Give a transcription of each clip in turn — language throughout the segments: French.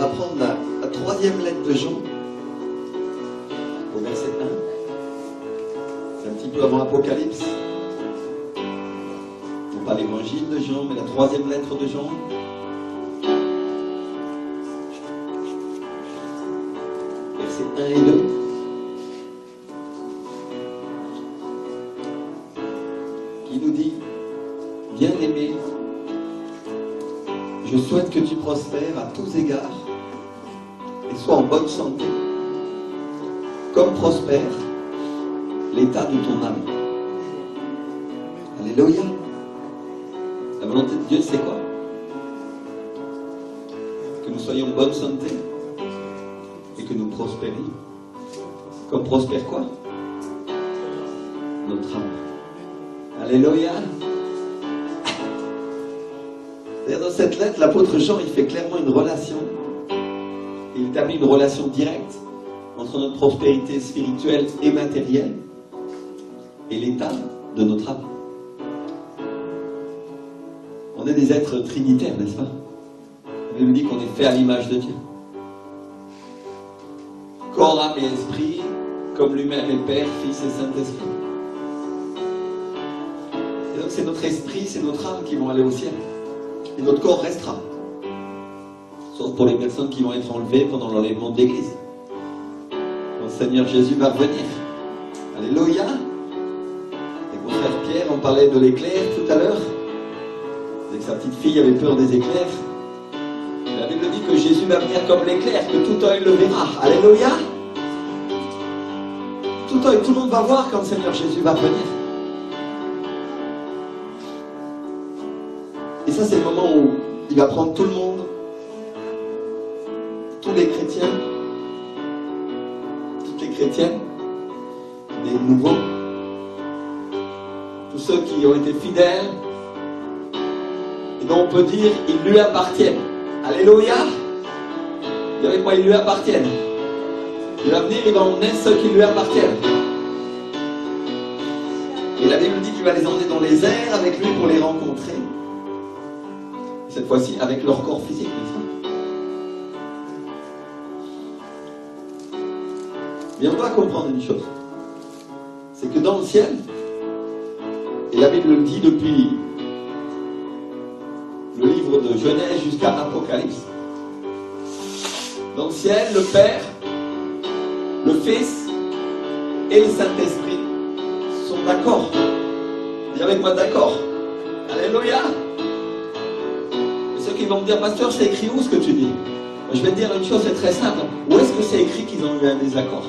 va prendre la troisième lettre de Jean, au verset 1. C'est un petit peu avant l'Apocalypse. Non pas l'évangile de Jean, mais la troisième lettre de Jean. Versets 1 et 2. Qui nous dit: Bien-aimé, je souhaite que tu prospères à tous égards et sois en bonne santé, comme prospère l'état de ton âme. Alléluia. La volonté de Dieu, c'est quoi? Que nous soyons en bonne santé et que nous prospérions. Comme prospère quoi? Notre âme. Alléluia. Dans cette lettre, l'apôtre Jean, il fait clairement une relation. Il établit une relation directe entre notre prospérité spirituelle et matérielle et l'état de notre âme. On est des êtres trinitaires, n'est-ce pas? La Bible dit qu'on est fait à l'image de Dieu. Corps, âme et esprit, comme lui-même est Père, Fils et Saint-Esprit. Et donc c'est notre esprit, c'est notre âme qui vont aller au ciel. Et notre corps restera. Sauf pour les personnes qui vont être enlevées pendant l'enlèvement de l'Église. Quand le Seigneur Jésus va revenir. Alléluia. Et mon frère Pierre, on parlait de l'éclair tout à l'heure. Il disait que sa petite fille avait peur des éclairs. La Bible dit que Jésus va venir comme l'éclair, que tout œil le verra. Alléluia. Tout œil, tout le monde va voir quand le Seigneur Jésus va venir. Et ça, c'est le moment où il va prendre tout le monde, tous les chrétiens, toutes les chrétiennes, des nouveaux, tous ceux qui ont été fidèles, et dont on peut dire ils lui appartiennent. Alléluia. Dis avec moi, ils lui appartiennent. Il va venir, il va emmener ceux qui lui appartiennent. Et la Bible dit qu'il va les emmener dans les airs avec lui pour les rencontrer. Cette fois-ci avec leur corps physique, n'est-ce pas? Mais on doit comprendre une chose, c'est que dans le ciel, et la Bible le dit depuis le livre de Genèse jusqu'à Apocalypse, dans le ciel, le Père, le Fils et le Saint-Esprit sont d'accord. Dis avec moi d'accord. Alléluia. Ceux qui vont me dire, pasteur, c'est écrit où ce que tu dis? Je vais te dire une chose, c'est très simple. Où est-ce que c'est écrit qu'ils ont eu un désaccord?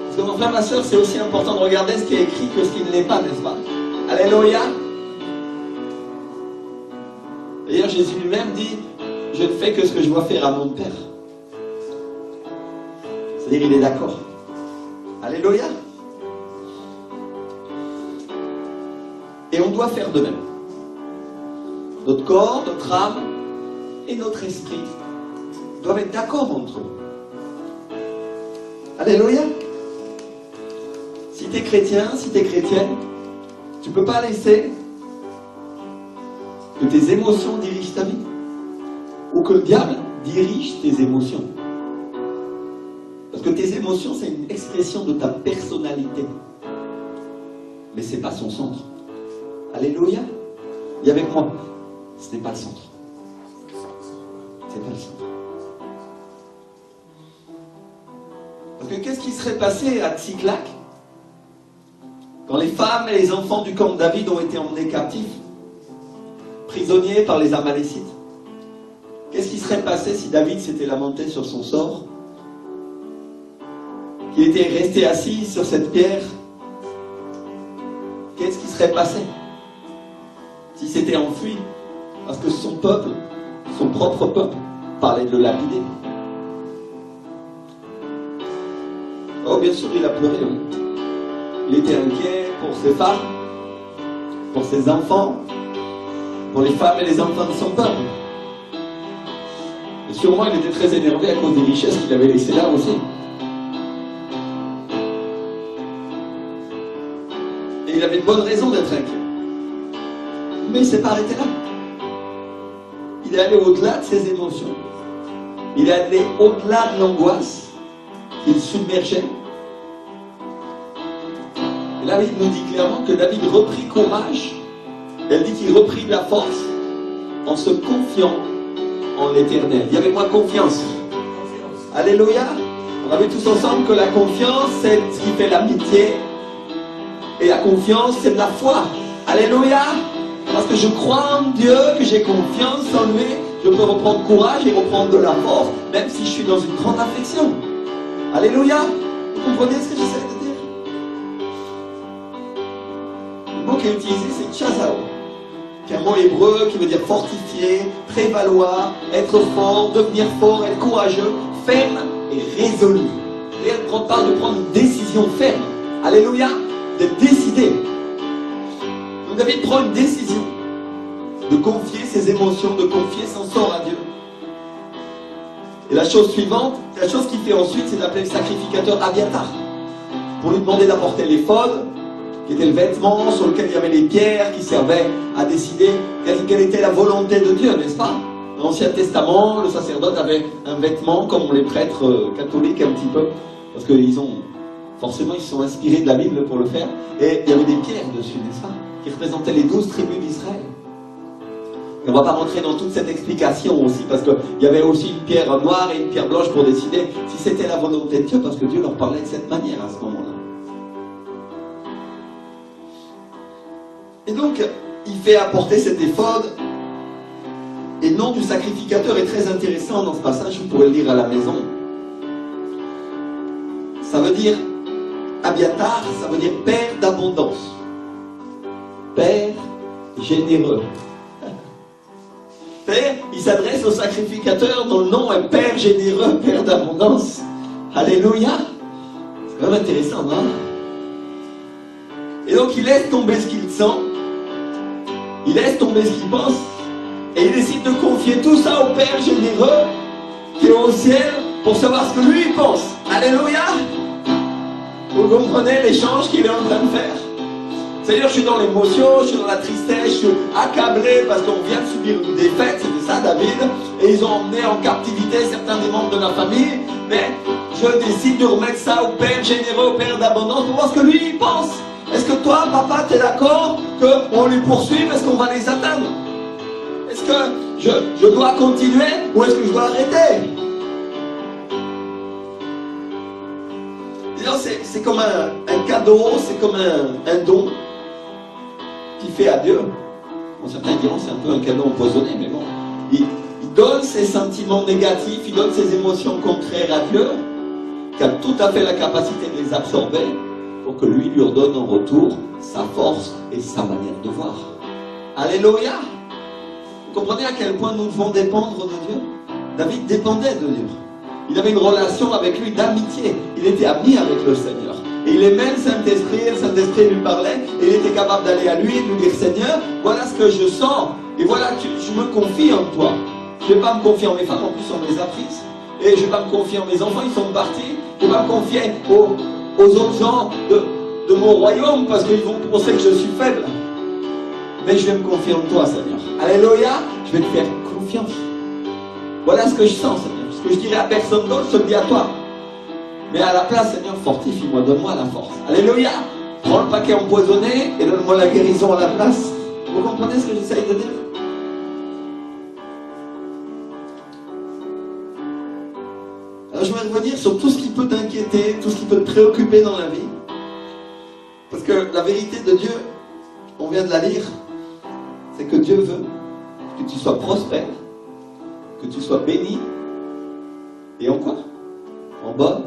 Parce que mon frère, ma soeur, c'est aussi important de regarder ce qui est écrit que ce qui ne l'est pas, n'est-ce pas? Alléluia. D'ailleurs, Jésus lui-même dit, je ne fais que ce que je dois faire à mon Père. C'est-à-dire, il est d'accord. Alléluia. Et on doit faire de même. Notre corps, notre âme et notre esprit doivent être d'accord entre eux. Alléluia. Si tu es chrétien, si tu es chrétienne, tu ne peux pas laisser que tes émotions dirigent ta vie. Ou que le diable dirige tes émotions. Parce que tes émotions, c'est une expression de ta personnalité. Mais ce n'est pas son centre. Alléluia. Dis avec moi. Ce n'est pas le centre. C'est pas le centre. Parce que qu'est-ce qui serait passé à Tsiklag quand les femmes et les enfants du camp de David ont été emmenés captifs, prisonniers par les Amalécites? Qu'est-ce qui serait passé si David s'était lamenté sur son sort? Qu'il était resté assis sur cette pierre? Qu'est-ce qui serait passé s'il s'était enfui? Parce que son peuple, son propre peuple, parlait de le lapider. Oh, bien sûr, il a pleuré. Oui. Il était inquiet pour ses femmes, pour ses enfants, pour les femmes et les enfants de son peuple. Et sûrement, il était très énervé à cause des richesses qu'il avait laissées là aussi. Et il avait de bonnes raisons d'être inquiet. Mais il ne s'est pas arrêté là. il est allé au-delà de ses émotions. Il est allé au-delà de l'angoisse qu'il submergeait. Et là, il nous dit clairement que David reprit courage. Elle dit qu'il reprit de la force en se confiant en l'Éternel. Dis avec moi confiance. Alléluia. On a vu tous ensemble que la confiance, c'est ce qui fait l'amitié. Et la confiance, c'est de la foi. Alléluia. Parce que je crois en Dieu, que j'ai confiance en lui, je peux reprendre courage et reprendre de la force, même si je suis dans une grande affliction. Alléluia. Vous comprenez ce que j'essaie de dire? Le mot qui est utilisé, c'est chazao, qui est un mot hébreu qui veut dire fortifier, prévaloir, être fort, devenir fort, être courageux, ferme et résolu. Et on parle de prendre une décision ferme. Alléluia. D'être décidé. Donc David prend une décision de confier ses émotions, de confier son sort à Dieu. Et la chose suivante, la chose qu'il fait ensuite, c'est d'appeler le sacrificateur Abiathar pour lui demander d'apporter l'éphod, qui était le vêtement sur lequel il y avait les pierres qui servaient à décider quelle était la volonté de Dieu, n'est-ce pas? Dans l'Ancien Testament, le sacerdote avait un vêtement comme les prêtres catholiques un petit peu, parce qu'ils ont forcément ils se sont inspirés de la Bible pour le faire, et il y avait des pierres dessus, n'est-ce pas, qui représentaient les 12 tribus d'Israël. Et on ne va pas rentrer dans toute cette explication aussi, parce qu'il y avait aussi une pierre noire et une pierre blanche pour décider si c'était la volonté de Dieu, parce que Dieu leur parlait de cette manière à ce moment-là. Et donc, il fait apporter cet éphod, et le nom du sacrificateur est très intéressant dans ce passage, vous pourrez le lire à la maison. Ça veut dire, Abiathar, ça veut dire père d'abondance. Père généreux. Père, il s'adresse au sacrificateur dont le nom est Père généreux, Père d'abondance. Alléluia. C'est quand même intéressant, non? Et donc il laisse tomber ce qu'il sent, il laisse tomber ce qu'il pense, et il décide de confier tout ça au Père généreux qui est au ciel pour savoir ce que lui il pense. Alléluia. Vous comprenez l'échange qu'il est en train de faire? C'est-à-dire, je suis dans l'émotion, je suis dans la tristesse, je suis accablé parce qu'on vient de subir une défaite, c'était ça David, et ils ont emmené en captivité certains des membres de la famille, mais je décide de remettre ça au Père généreux, au Père d'abondance, pour voir ce que lui il pense. Est-ce que toi, papa, tu es d'accord qu'on les poursuive? Est-ce qu'on va les atteindre? Est-ce que je dois continuer ou est-ce que je dois arrêter? C'est comme un cadeau, c'est comme un don qu'il fait à Dieu. Bon, certains diront c'est un peu un cadeau empoisonné, mais bon. Il donne ses sentiments négatifs, il donne ses émotions contraires à Dieu, qui a tout à fait la capacité de les absorber, pour que lui redonne en retour sa force et sa manière de voir. Alléluia. Vous comprenez à quel point nous devons dépendre de Dieu? David dépendait de Dieu. Il avait une relation avec lui d'amitié. Il était ami avec le Seigneur. Et il aimait le Saint-Esprit, le Saint-Esprit lui parlait, et il était capable d'aller à lui et de lui dire, Seigneur, voilà ce que je sens, et voilà que je me confie en toi. Je ne vais pas me confier en mes femmes, en plus on les a prises. Et je ne vais pas me confier en mes enfants, ils sont partis. Je ne vais pas me confier aux autres gens de mon royaume, parce qu'ils vont penser que je suis faible. Mais je vais me confier en toi, Seigneur. Alléluia, je vais te faire confiance. Voilà ce que je sens, Seigneur. Ce que je dirais à personne d'autre, je te le dis à toi. Mais à la place, Seigneur, fortifie-moi, donne-moi la force. Alléluia. Prends le paquet empoisonné et donne-moi la guérison à la place. Vous comprenez ce que j'essaye de dire? Alors je vais revenir sur tout ce qui peut t'inquiéter, tout ce qui peut te préoccuper dans la vie. Parce que la vérité de Dieu, on vient de la lire, c'est que Dieu veut que tu sois prospère, que tu sois béni, et en quoi? En bonne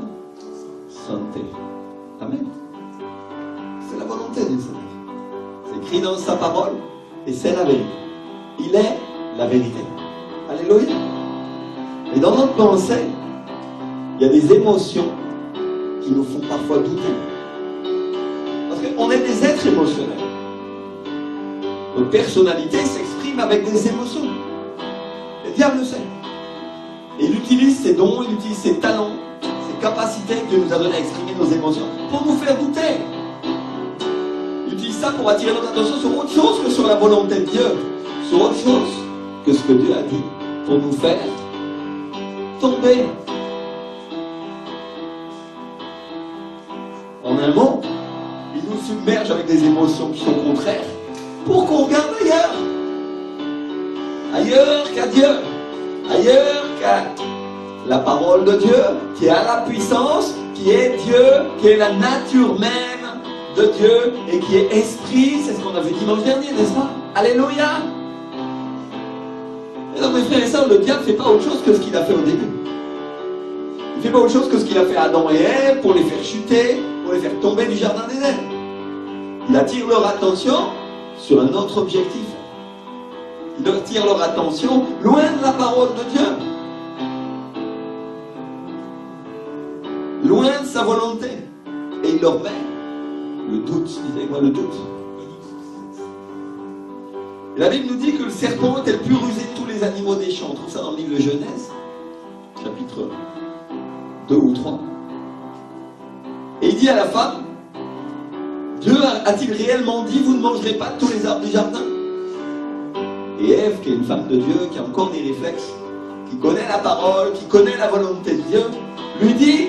santé. Amen. C'est la volonté du Seigneur. C'est écrit dans sa parole, et c'est la vérité. Il est la vérité. Alléluia. Et dans notre pensée, il y a des émotions qui nous font parfois douter. Parce qu'on est des êtres émotionnels. Notre personnalité s'exprime avec des émotions. Le diable le sait. Et il utilise ses dons, il utilise ses talents, ses capacités que Dieu nous a données à exprimer nos émotions pour nous faire douter. Il utilise ça pour attirer notre attention sur autre chose que sur la volonté de Dieu. Sur autre chose. que ce que Dieu a dit pour nous faire tomber. En un mot, il nous submerge avec des émotions qui sont contraires pour qu'on regarde ailleurs. Ailleurs qu'à Dieu. Ailleurs qu'à la parole de Dieu, qui a la puissance, qui est Dieu, qui est la nature même de Dieu et qui est esprit. C'est ce qu'on a vu dimanche dernier, n'est-ce pas? Alléluia. Et donc mes frères et sœurs, le diable ne fait pas autre chose que ce qu'il a fait au début. Il ne fait pas autre chose que ce qu'il a fait à Adam et Ève pour les faire chuter, pour les faire tomber du jardin d'Éden. Il attire leur attention sur un autre objectif. Il attire leur attention loin de la parole de Dieu. Loin de sa volonté. Et il leur met le doute. Disez-moi le doute. Et la Bible nous dit que le serpent était le plus rusé de tous les animaux des champs. On trouve ça dans le livre de Genèse, chapitre 2 ou 3. Et il dit à la femme, Dieu a-t-il réellement dit, vous ne mangerez pas de tous les arbres du jardin? Et Ève, qui est une femme de Dieu, qui a encore des réflexes, qui connaît la parole, qui connaît la volonté de Dieu, lui dit,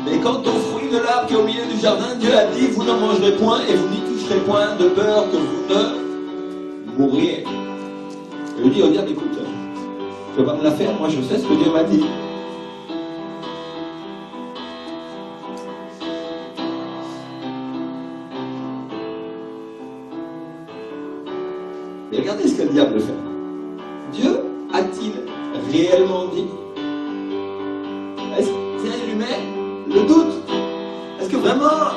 mais quant au fruit de l'arbre qui est au milieu du jardin, Dieu a dit, vous n'en mangerez point et vous n'y toucherez point de peur que vous ne mourriez. Et lui dit au diable, écoute, tu ne vas pas me la faire, moi je sais ce que Dieu m'a dit. Et regardez ce que le diable fait. Dieu a-t-il réellement dit? Est-ce qu'il lui met le doute? Est-ce que vraiment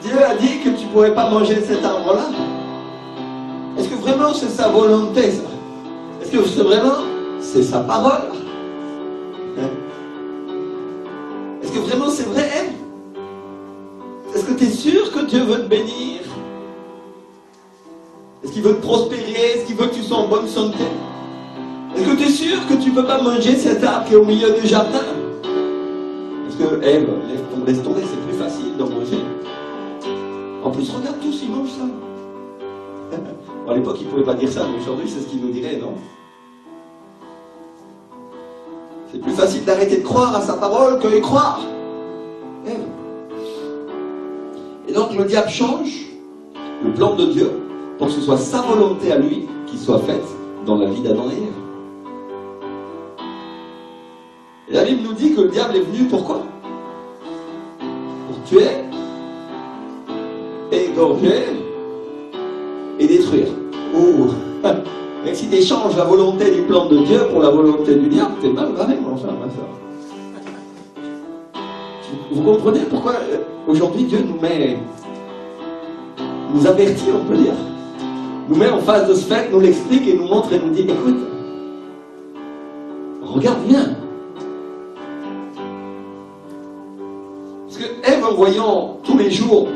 Dieu a dit que tu ne pourrais pas manger cet arbre-là? Est-ce que vraiment c'est sa volonté, ça? Est-ce que c'est vraiment c'est sa parole? Est-ce que vraiment c'est vrai? Est-ce que tu es sûr que Dieu veut te bénir? Est-ce qu'il veut te prospérer? Est-ce qu'il veut que tu sois en bonne santé? Est-ce que tu es sûr que tu ne peux pas manger cet arbre qui est au milieu du jardin? Parce que Ève, laisse tomber, c'est plus facile d'en manger. En plus, regarde tous, ils mangent ça. Bon, à l'époque, ils ne pouvaient pas dire ça, mais aujourd'hui, c'est ce qu'ils nous diraient, non? C'est plus facile d'arrêter de croire à sa parole que de croire. Ève. Et donc, le diable change le plan de Dieu pour que ce soit sa volonté à lui qui soit faite dans la vie d'Adam et Ève. Et la Bible nous dit que le diable est venu pourquoi? Pour tuer, égorger et détruire. Ouh. Et si tu échanges la volonté du plan de Dieu pour la volonté du diable, t'es mal barré, mon frère, ma soeur. Vous comprenez pourquoi aujourd'hui Dieu nous avertit, on peut dire, nous met en face de ce fait, nous l'explique et nous montre et nous dit, écoute, regarde bien. Parce que Ève, en voyant tous les jours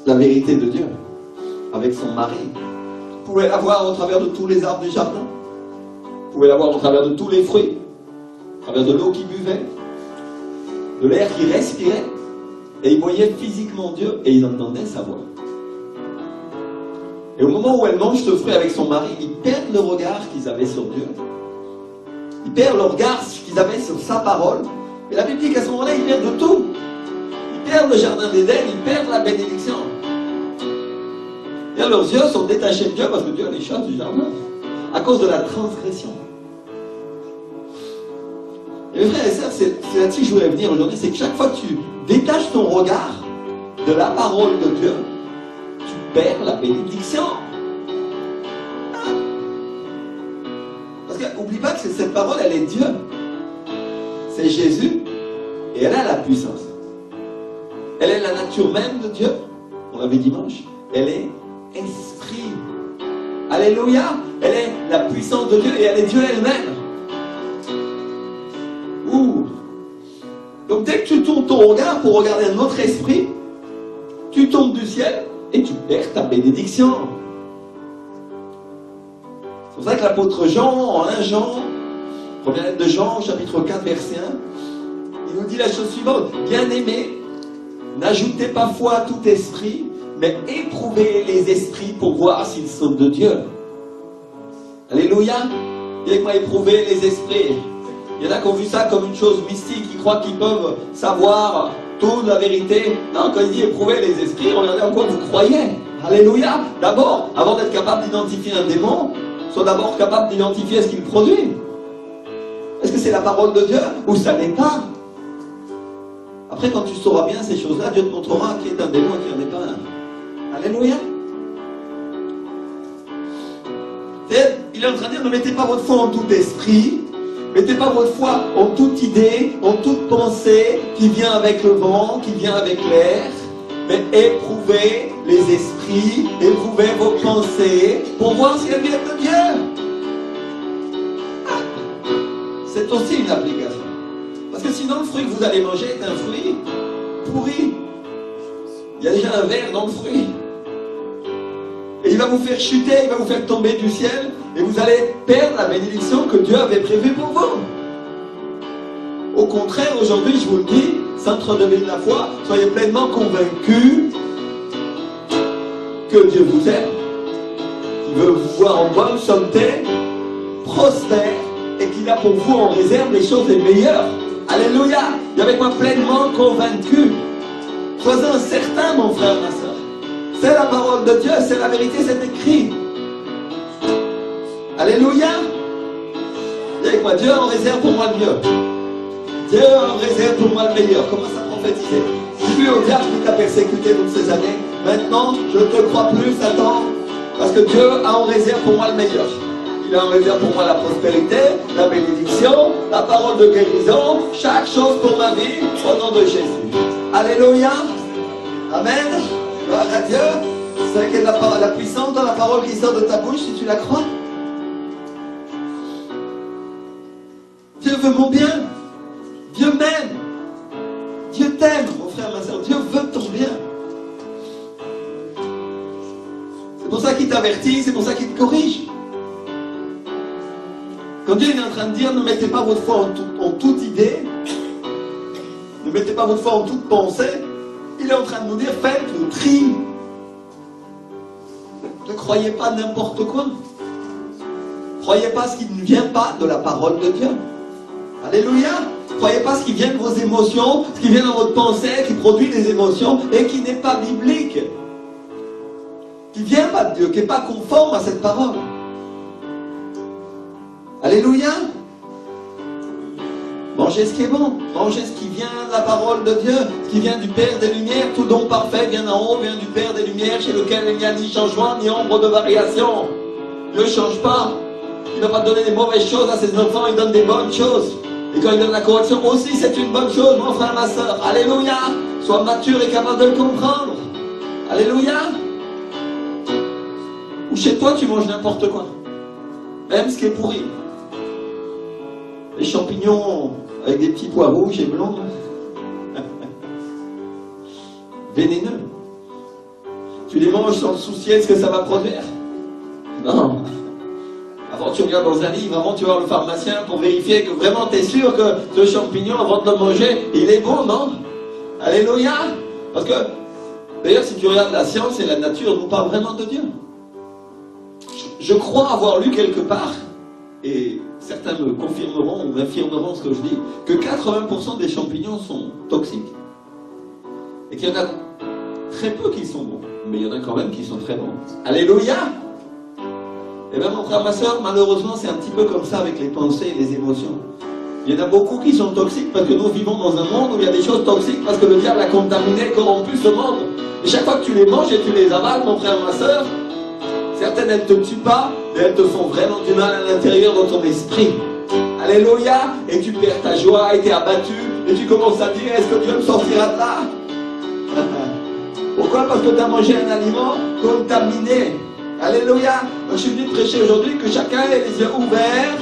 la vérité de Dieu avec son mari, pouvait la voir au travers de tous les arbres du jardin, pouvait la voir au travers de tous les fruits, au travers de l'eau qu'il buvait, de l'air qu'il respirait, et il voyait physiquement Dieu et il entendait sa voix. Et au moment où elle mange ce fruit avec son mari, ils perdent le regard qu'ils avaient sur Dieu. Ils perdent le regard qu'ils avaient sur sa parole. Et la Bible dit qu'à ce moment-là, ils perdent de tout. Ils perdent le jardin d'Éden, ils perdent la bénédiction. Et leurs yeux sont détachés de Dieu parce que Dieu les chasse du jardin à cause de la transgression. Et mes frères et sœurs, c'est là-dessus que je voulais venir aujourd'hui, c'est que chaque fois que tu détaches ton regard de la parole de Dieu, tu perds la bénédiction. Parce que n'oublie pas que cette parole, elle est Dieu. C'est Jésus et elle a la puissance. Elle est la nature même de Dieu. On l'avait dimanche. Elle est esprit. Alléluia. Elle est la puissance de Dieu et elle est Dieu elle-même. Ouh. Donc dès que tu tournes ton regard pour regarder un autre esprit, tu tombes du ciel et tu perds ta bénédiction. C'est pour ça que l'apôtre Jean, en 1 Jean, première lettre de Jean, chapitre 4, verset 1, il nous dit la chose suivante: bien-aimés, n'ajoutez pas foi à tout esprit, mais éprouvez les esprits pour voir s'ils sont de Dieu. Alléluia. Dis avec moi, éprouver les esprits. Il y en a qui ont vu ça comme une chose mystique, qui croient qu'ils peuvent savoir toute la vérité. Non, quand il dit éprouver les esprits, regardez en quoi vous croyez. Alléluia. D'abord, avant d'être capable d'identifier un démon, sois d'abord capable d'identifier ce qu'il produit. Est-ce que c'est la parole de Dieu ou ça n'est pas? Après, quand tu sauras bien ces choses-là, Dieu te montrera qui est un démon et qui n'en est pas un. Alléluia. Il est en train de dire, ne mettez pas votre foi en tout esprit, mettez pas votre foi en toute idée, en toute pensée qui vient avec le vent, qui vient avec l'air, mais éprouvez les esprits, éprouvez vos pensées pour voir si elles viennent de Dieu. C'est aussi une application. Parce que sinon, le fruit que vous allez manger est un fruit pourri. Il y a déjà un verre dans le fruit. Et il va vous faire chuter, il va vous faire tomber du ciel, et vous allez perdre la bénédiction que Dieu avait prévue pour vous. Au contraire, aujourd'hui, je vous le dis, centre de vie de la foi, soyez pleinement convaincus que Dieu vous aime, qu'il veut vous voir en bonne santé, prospère, et qu'il a pour vous en réserve les choses les meilleures. Alléluia. Et avec moi pleinement convaincu. Sois-en certain, mon frère, ma soeur. C'est la parole de Dieu, c'est la vérité, c'est écrit. Alléluia. Et avec moi, Dieu en réserve pour moi le mieux. Dieu en réserve pour moi le meilleur. Commence à prophétiser. Dis-lui au diable qui t'a persécuté toutes ces années. Maintenant, je ne te crois plus, Satan, parce que Dieu a en réserve pour moi le meilleur. Il a en réserve pour moi la prospérité, la bénédiction, la parole de guérison, chaque chose pour ma vie, au nom de Jésus. Alléluia. Amen. Gloire à Dieu. C'est vrai qu'il y a la puissance dans la parole qui sort de ta bouche si tu la crois. Dieu veut mon bien. Dieu m'aime. Dieu t'aime, mon frère, ma soeur. Dieu veut ton bien. C'est pour ça qu'il t'avertit, c'est pour ça qu'il te corrige. Quand Dieu est en train de dire, ne mettez pas votre foi en toute idée, ne mettez pas votre foi en toute pensée, il est en train de nous dire, faites le tri. Ne croyez pas n'importe quoi. Ne croyez pas ce qui ne vient pas de la parole de Dieu. Alléluia. Ne croyez pas ce qui vient de vos émotions, ce qui vient dans votre pensée, qui produit des émotions et qui n'est pas biblique. Qui ne vient pas de Dieu, qui n'est pas conforme à cette parole. Alléluia. Mangez ce qui est bon, mangez ce qui vient de la parole de Dieu, ce qui vient du Père des Lumières. Tout don parfait vient d'en haut, vient du Père des Lumières, chez lequel il n'y a ni changement, ni ombre de variation. Dieu ne change pas. Il n'a pas donné des mauvaises choses à ses enfants, il donne des bonnes choses. Et quand il donne la correction aussi, c'est une bonne chose, mon frère, ma soeur. Alléluia. Sois mature et capable de le comprendre. Alléluia. Ou chez toi, tu manges n'importe quoi. Même ce qui est pourri. Les champignons avec des petits pois rouges et blancs. Vénéneux. Tu les manges sans te soucier de ce que ça va produire. Non. Avant tu regardes dans un livre, avant tu vas voir le pharmacien pour vérifier que vraiment tu es sûr que ce champignon, avant de le manger, il est bon, non? Alléluia. Parce que, d'ailleurs, si tu regardes la science et la nature, nous parle vraiment de Dieu. Je crois avoir lu quelque part, et certains me confirmeront ou m'affirmeront ce que je dis, que 80% des champignons sont toxiques. Et qu'il y en a très peu qui sont bons, mais il y en a quand même qui sont très bons. Alléluia. Et bien mon frère, ma soeur, malheureusement c'est un petit peu comme ça avec les pensées et les émotions. Il y en a beaucoup qui sont toxiques parce que nous vivons dans un monde où il y a des choses toxiques parce que le diable a contaminé, corrompu ce monde. Et chaque fois que tu les manges et tu les avales, mon frère, ma soeur, certaines elles ne te tuent pas, mais elles te font vraiment du mal à l'intérieur dans ton esprit. Alléluia. Et tu perds ta joie et tu es abattu et tu commences à dire, est-ce que Dieu me sortira de là? Pourquoi? Parce que tu as mangé un aliment contaminé. Alléluia. Donc, je suis venu prêcher aujourd'hui que chacun ait les yeux ouverts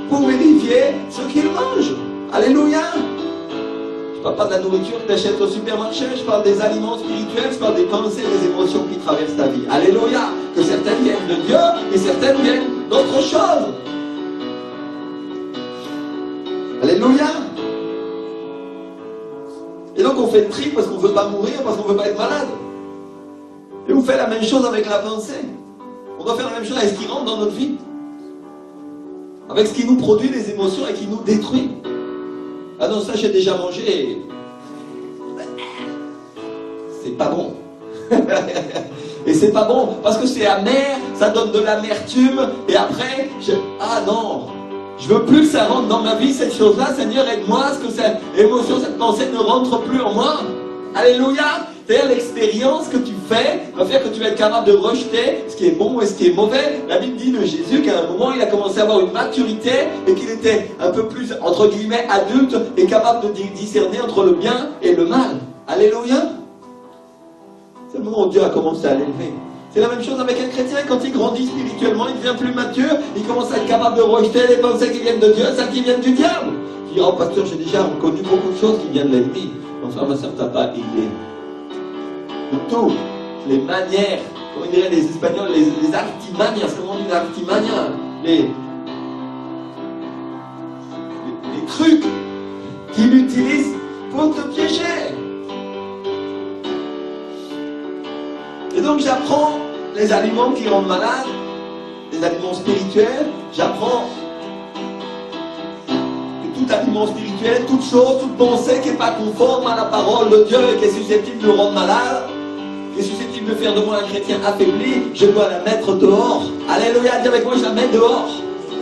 pour vérifier ce qu'il mange. Alléluia. Je ne parle pas de la nourriture que tu achètes au supermarché, je parle des aliments spirituels, je parle des pensées et des émotions qui traversent ta vie. Alléluia. Que certaines viennent de Dieu et certaines viennent d'autre chose. Alléluia. Et donc on fait le tri parce qu'on ne veut pas mourir, parce qu'on ne veut pas être malade. Et on fait la même chose avec la pensée. On doit faire la même chose avec ce qui rentre dans notre vie. Avec ce qui nous produit des émotions et qui nous détruit. Ah non, ça j'ai déjà mangé. C'est pas bon. Et c'est pas bon parce que c'est amer, ça donne de l'amertume. Et après, ah non, je veux plus que ça rentre dans ma vie, cette chose-là. Seigneur, aide-moi à ce que cette émotion, cette pensée ne rentre plus en moi. Alléluia. C'est-à-dire l'expérience que tu fais va faire que tu vas être capable de rejeter ce qui est bon et ce qui est mauvais. La Bible dit de Jésus qu'à un moment il a commencé à avoir une maturité et qu'il était un peu plus, entre guillemets, adulte et capable de discerner entre le bien et le mal. Alléluia. C'est le moment où Dieu a commencé à l'élever. C'est la même chose avec un chrétien. Quand il grandit spirituellement, il devient plus mature, il commence à être capable de rejeter les pensées qui viennent de Dieu, celles qui viennent du diable. Il dit, oh pasteur, j'ai déjà reconnu beaucoup de choses qui viennent de l'ennemi. Enfin, ma soeur, t'as pas idée. De toutes les manières, comment diraient les Espagnols, les artimanias, comment on dit les artimanias, les trucs qu'il utilise pour te piéger. Et donc j'apprends les aliments qui rendent malade, les aliments spirituels, j'apprends que tout aliment spirituel, toute chose, toute pensée qui n'est pas conforme à la parole de Dieu et qui est susceptible de rendre malade, qui est susceptible de faire de moi un chrétien affaibli, je dois la mettre dehors. Alléluia, dis avec moi, je la mets dehors.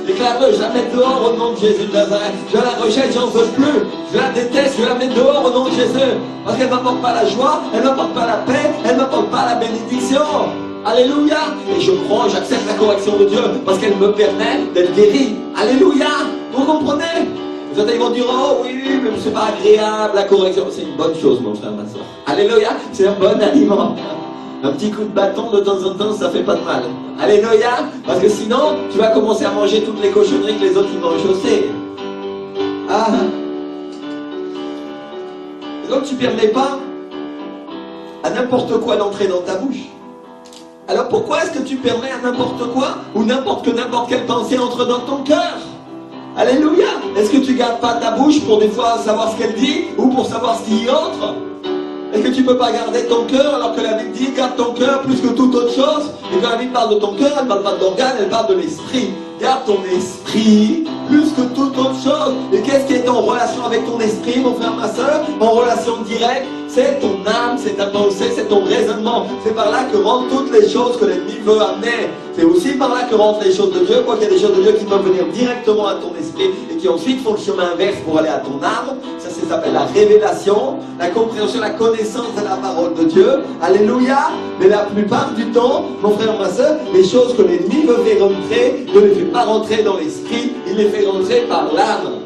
Déclare-le, je la mets dehors au nom de Jésus de Nazareth. Je la rejette, j'en veux plus. Je la déteste, je la mets dehors au nom de Jésus. Parce qu'elle ne m'apporte pas la joie, elle ne m'apporte pas la paix, elle ne m'apporte pas la bénédiction. Alléluia. Et je crois, j'accepte la correction de Dieu parce qu'elle me permet d'être guéri. Alléluia. Vous comprenez? Les autres, ils vont dire, oh oui, mais c'est pas agréable la correction. C'est une bonne chose, mon frère, ma soeur. Alléluia. C'est un bon aliment. Un petit coup de bâton de temps en temps, ça fait pas de mal. Alléluia. Parce que sinon, tu vas commencer à manger toutes les cochonneries que les autres ils mangent aussi. Ah. Et donc tu ne permets pas à n'importe quoi d'entrer dans ta bouche. Alors pourquoi est-ce que tu permets à n'importe quoi ou n'importe quelle pensée entre dans ton cœur? Alléluia. Est-ce que tu ne gardes pas ta bouche pour des fois savoir ce qu'elle dit ou pour savoir ce qui y entre? Est-ce que tu ne peux pas garder ton cœur alors que la Bible dit garde ton cœur plus que toute autre chose? Et quand la Bible parle de ton cœur, elle ne parle pas d'organe, elle parle de l'esprit. Garde ton esprit plus que toute autre chose. Et qu'est-ce qui est en relation avec ton esprit, mon frère, ma soeur? En relation directe, c'est ton âme, c'est ta pensée, c'est ton raisonnement. C'est par là que rentrent toutes les choses que l'ennemi veut amener. C'est aussi par là que rentrent les choses de Dieu, quoi qu'il y a des choses de Dieu qui peuvent venir directement à ton esprit et qui ensuite font le chemin inverse pour aller à ton âme. Ça s'appelle la révélation, la compréhension, la connaissance de la parole de Dieu. Alléluia. Mais la plupart du temps, mon frère, ma soeur, les choses que l'ennemi veut faire rentrer, ne les fait pas rentrer dans l'esprit, il les fait rentrer par l'âme.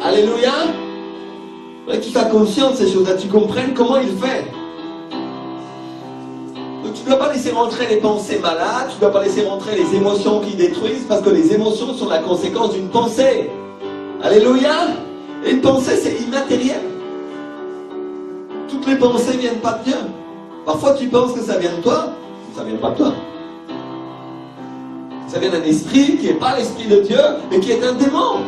Alléluia. Il faudrait que tu sois conscient de ces choses-là, tu comprennes comment il fait. Donc tu ne dois pas laisser rentrer les pensées malades, tu ne dois pas laisser rentrer les émotions qui détruisent, parce que les émotions sont la conséquence d'une pensée. Alléluia. Et une pensée, c'est immatériel. Toutes les pensées ne viennent pas de Dieu. Parfois, tu penses que ça vient de toi, ça ne vient pas de toi. Ça vient d'un esprit qui n'est pas l'esprit de Dieu, mais qui est un démon.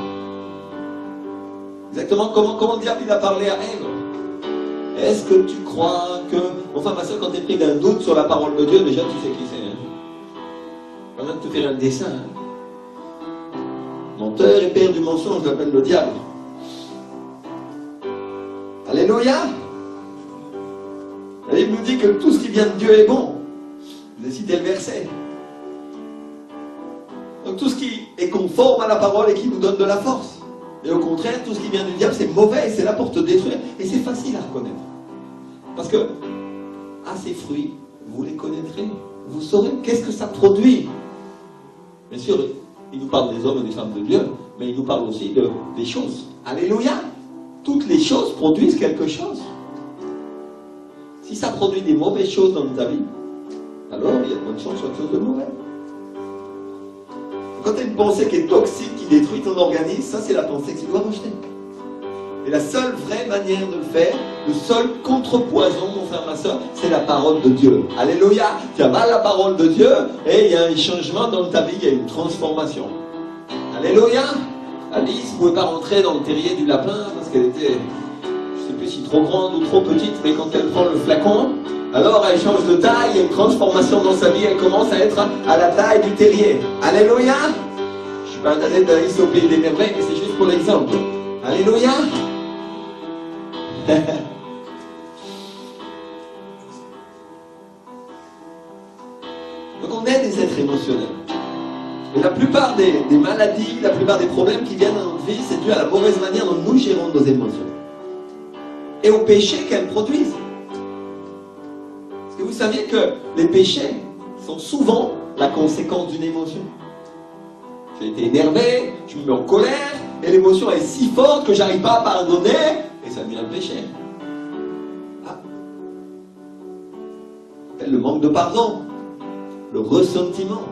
Exactement comment le diable il a parlé à Ève. Est-ce que tu crois que... Enfin, ma soeur, quand tu es pris d'un doute sur la parole de Dieu, déjà, tu sais qui c'est. Hein? Quand même te faire un dessin. Hein? Menteur et père du mensonge, je l'appelle le diable. Alléluia. La Bible nous dit que tout ce qui vient de Dieu est bon. Vous avez cité le verset. Donc tout ce qui est conforme à la parole et qui nous donne de la force. Et au contraire, tout ce qui vient du diable, c'est mauvais et c'est là pour te détruire. Et c'est facile à reconnaître. Parce que, à ces fruits, vous les connaîtrez. Vous saurez qu'est-ce que ça produit. Bien sûr, il nous parle des hommes et des femmes de Dieu, mais il nous parle aussi des choses. Alléluia. Toutes les choses produisent quelque chose. Si ça produit des mauvaises choses dans ta vie, alors il y a de bonnes chances sur quelque chose de mauvais. Quand tu as une pensée qui est toxique, qui détruit ton organisme, ça c'est la pensée que tu dois rejeter. Et la seule vraie manière de le faire, le seul contrepoison, mon frère, ma soeur, c'est la parole de Dieu. Alléluia. Tu avales la parole de Dieu et il y a un changement dans ta vie, il y a une transformation. Alléluia. Alice ne pouvait pas rentrer dans le terrier du lapin parce qu'elle était, je ne sais plus si trop grande ou trop petite, mais quand elle prend le flacon, Alors elle change de taille, il y a une transformation dans sa vie, elle commence à être à la taille du terrier. Alléluia. Je ne suis pas un adepte d'Alice au pays des merveilles, mais c'est juste pour l'exemple. Alléluia. Donc on est des êtres émotionnels. Et la plupart des maladies, la plupart des problèmes qui viennent dans notre vie, c'est dû à la mauvaise manière dont nous gérons nos émotions. Et au péché qu'elles produisent. Est-ce que vous saviez que les péchés sont souvent la conséquence d'une émotion? J'ai été énervé, je me mets en colère, et l'émotion est si forte que j'arrive pas à pardonner, et ça devient un péché. Ah. Le manque de pardon, le ressentiment.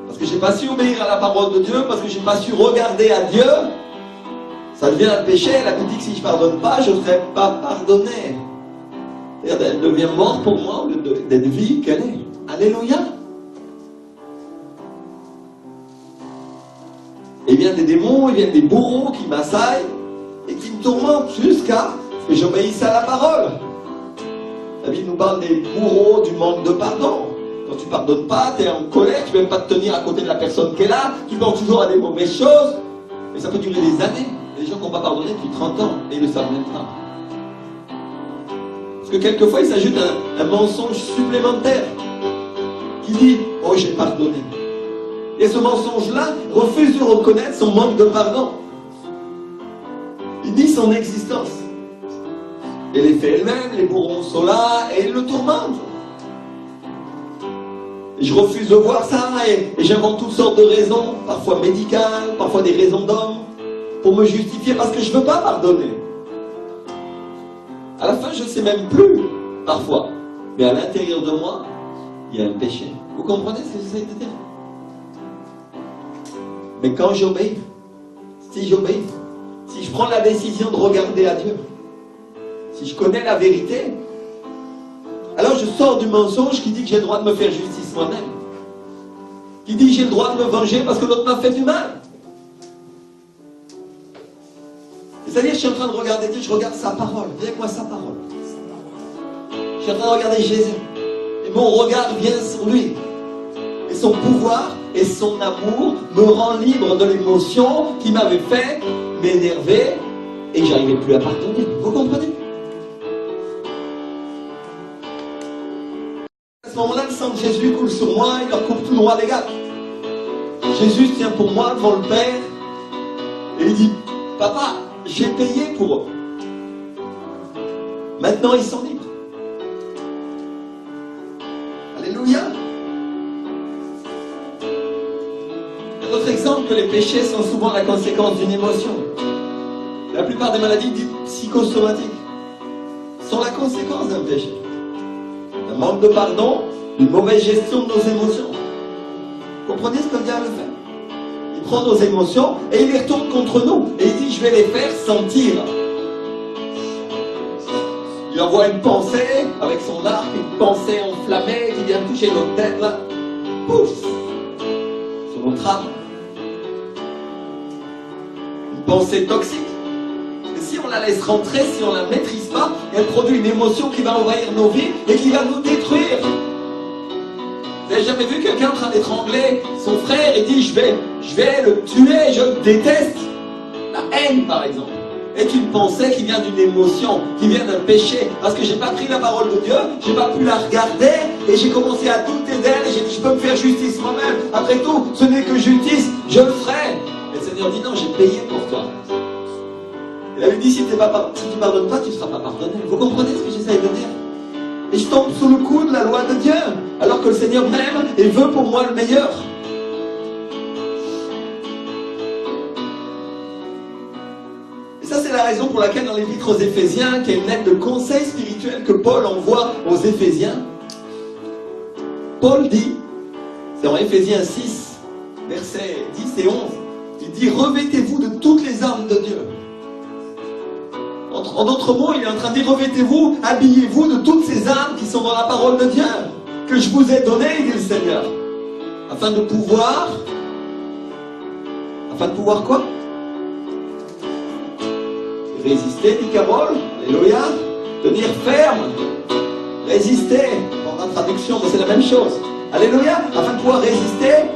Parce que j'ai pas su obéir à la parole de Dieu, parce que j'ai pas su regarder à Dieu, ça devient un péché. La Bible dit que si je pardonne pas, je ne serai pas pardonné. C'est-à-dire, elle devient morte pour moi au lieu d'être vie qu'elle est. Alléluia. Et il vient des démons, il vient des bourreaux qui m'assaillent et qui me tourmentent jusqu'à ce que j'obéisse à la parole. La Bible nous parle des bourreaux, du manque de pardon. Quand tu ne pardonnes pas, tu es en colère, tu ne peux même pas te tenir à côté de la personne qui est là, tu penses toujours à des mauvaises choses, et ça peut durer des années. Il y a des gens qui n'ont pas pardonné depuis 30 ans, et ils ne le savent même pas. Parce que quelquefois, il s'ajoute un mensonge supplémentaire qui dit « Oh, j'ai pardonné ». Et ce mensonge-là refuse de reconnaître son manque de pardon. Il nie son existence. Et les faits elles-mêmes, les bourrons sont là, et ils le tourmentent. Et je refuse de voir ça, et j'invente toutes sortes de raisons, parfois médicales, parfois des raisons d'homme, pour me justifier parce que je ne veux pas pardonner. À la fin, je ne sais même plus, parfois. Mais à l'intérieur de moi, il y a un péché. Vous comprenez ce que j'essaie de dire? Mais quand j'obéis, si j'obéis, si je prends la décision de regarder à Dieu, si je connais la vérité, alors je sors du mensonge qui dit que j'ai le droit de me faire justice moi-même. Qui dit que j'ai le droit de me venger parce que l'autre m'a fait du mal. C'est-à-dire, je suis en train de regarder Dieu, je regarde sa parole. Dis avec moi sa parole. Je suis en train de regarder Jésus. Et mon regard vient sur lui. Et son pouvoir et son amour me rend libre de l'émotion qui m'avait fait m'énerver et que j'arrivais plus à pardonner. Vous comprenez? À ce moment-là, le sang de Jésus coule sur moi, il leur coupe tout droit les gars. Jésus tient pour moi devant le Père et il dit « Papa, j'ai payé pour eux. Maintenant, ils sont libres. » Alléluia. Un autre exemple que les péchés sont souvent la conséquence d'une émotion. La plupart des maladies dites psychosomatiques sont la conséquence d'un péché. Un manque de pardon, une mauvaise gestion de nos émotions. Vous comprenez ce que le diable fait? Il prend nos émotions et il les retourne contre nous. Et il dit, je vais les faire sentir. Il envoie une pensée avec son arc, une pensée enflammée qui vient toucher notre tête là. Pouf! Sur notre âme. Une pensée toxique. Et si on la laisse rentrer, si on la maîtrise pas, elle produit une émotion qui va envahir nos vies et qui va nous détruire. Vous n'avez jamais vu quelqu'un en train d'étrangler son frère et dit je vais le tuer, je le déteste. La haine par exemple est une pensée qui vient d'une émotion, qui vient d'un péché. Parce que j'ai pas pris la parole de Dieu, j'ai pas pu la regarder et j'ai commencé à douter d'elle et j'ai dit je peux me faire justice moi-même. Après tout, ce n'est que justice, je le ferai. Et le Seigneur dit non, j'ai payé pour toi. Et la Bible dit si tu ne pardonnes pas, tu ne seras pas pardonné. Vous comprenez ce que j'essaie de dire? Et je tombe sous le coup de la loi de Dieu, alors que le Seigneur m'aime et veut pour moi le meilleur. Et ça, c'est la raison pour laquelle dans l'Épître aux Éphésiens, qui est une lettre de conseil spirituel que Paul envoie aux Éphésiens, Paul dit, c'est en Éphésiens 6, versets 10 et 11, il dit « Revêtez-vous de toutes les armes de Dieu ». En d'autres mots, il est en train de dire, revêtez-vous, habillez-vous de toutes ces armes qui sont dans la parole de Dieu, que je vous ai données, dit le Seigneur, afin de pouvoir quoi? Résister, dit Carole, alléluia, tenir ferme, résister. Dans la traduction, mais c'est la même chose. Alléluia. Afin de pouvoir résister